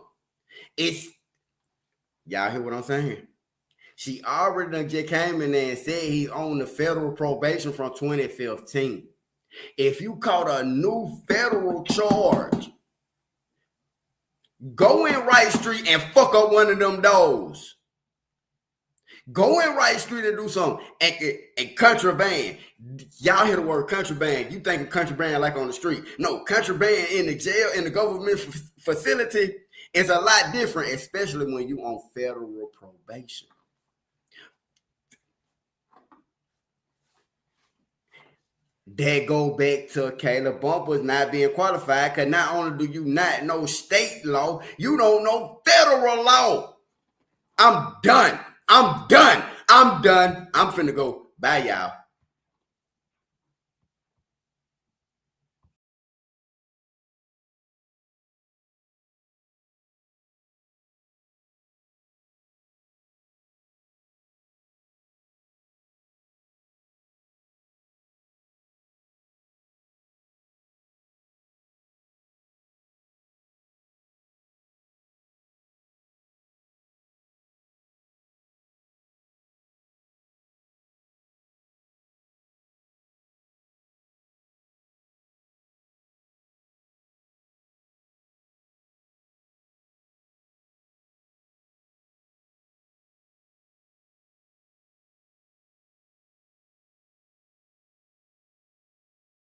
Y'all hear what I'm saying? She already done just came in there and said he's on the federal probation from 2015. If you caught a new federal charge, go in Wright Street and fuck up one of them doors. Go in Wright Street and do something. And contraband. Y'all hear the word contraband. You think of contraband like on the street. No, contraband in the jail, in the government facility is a lot different, especially when you on federal probation. That go back to Kayla Bumpus not being qualified, because not only do you not know state law, you don't know federal law. I'm done. I'm finna go. Bye, y'all.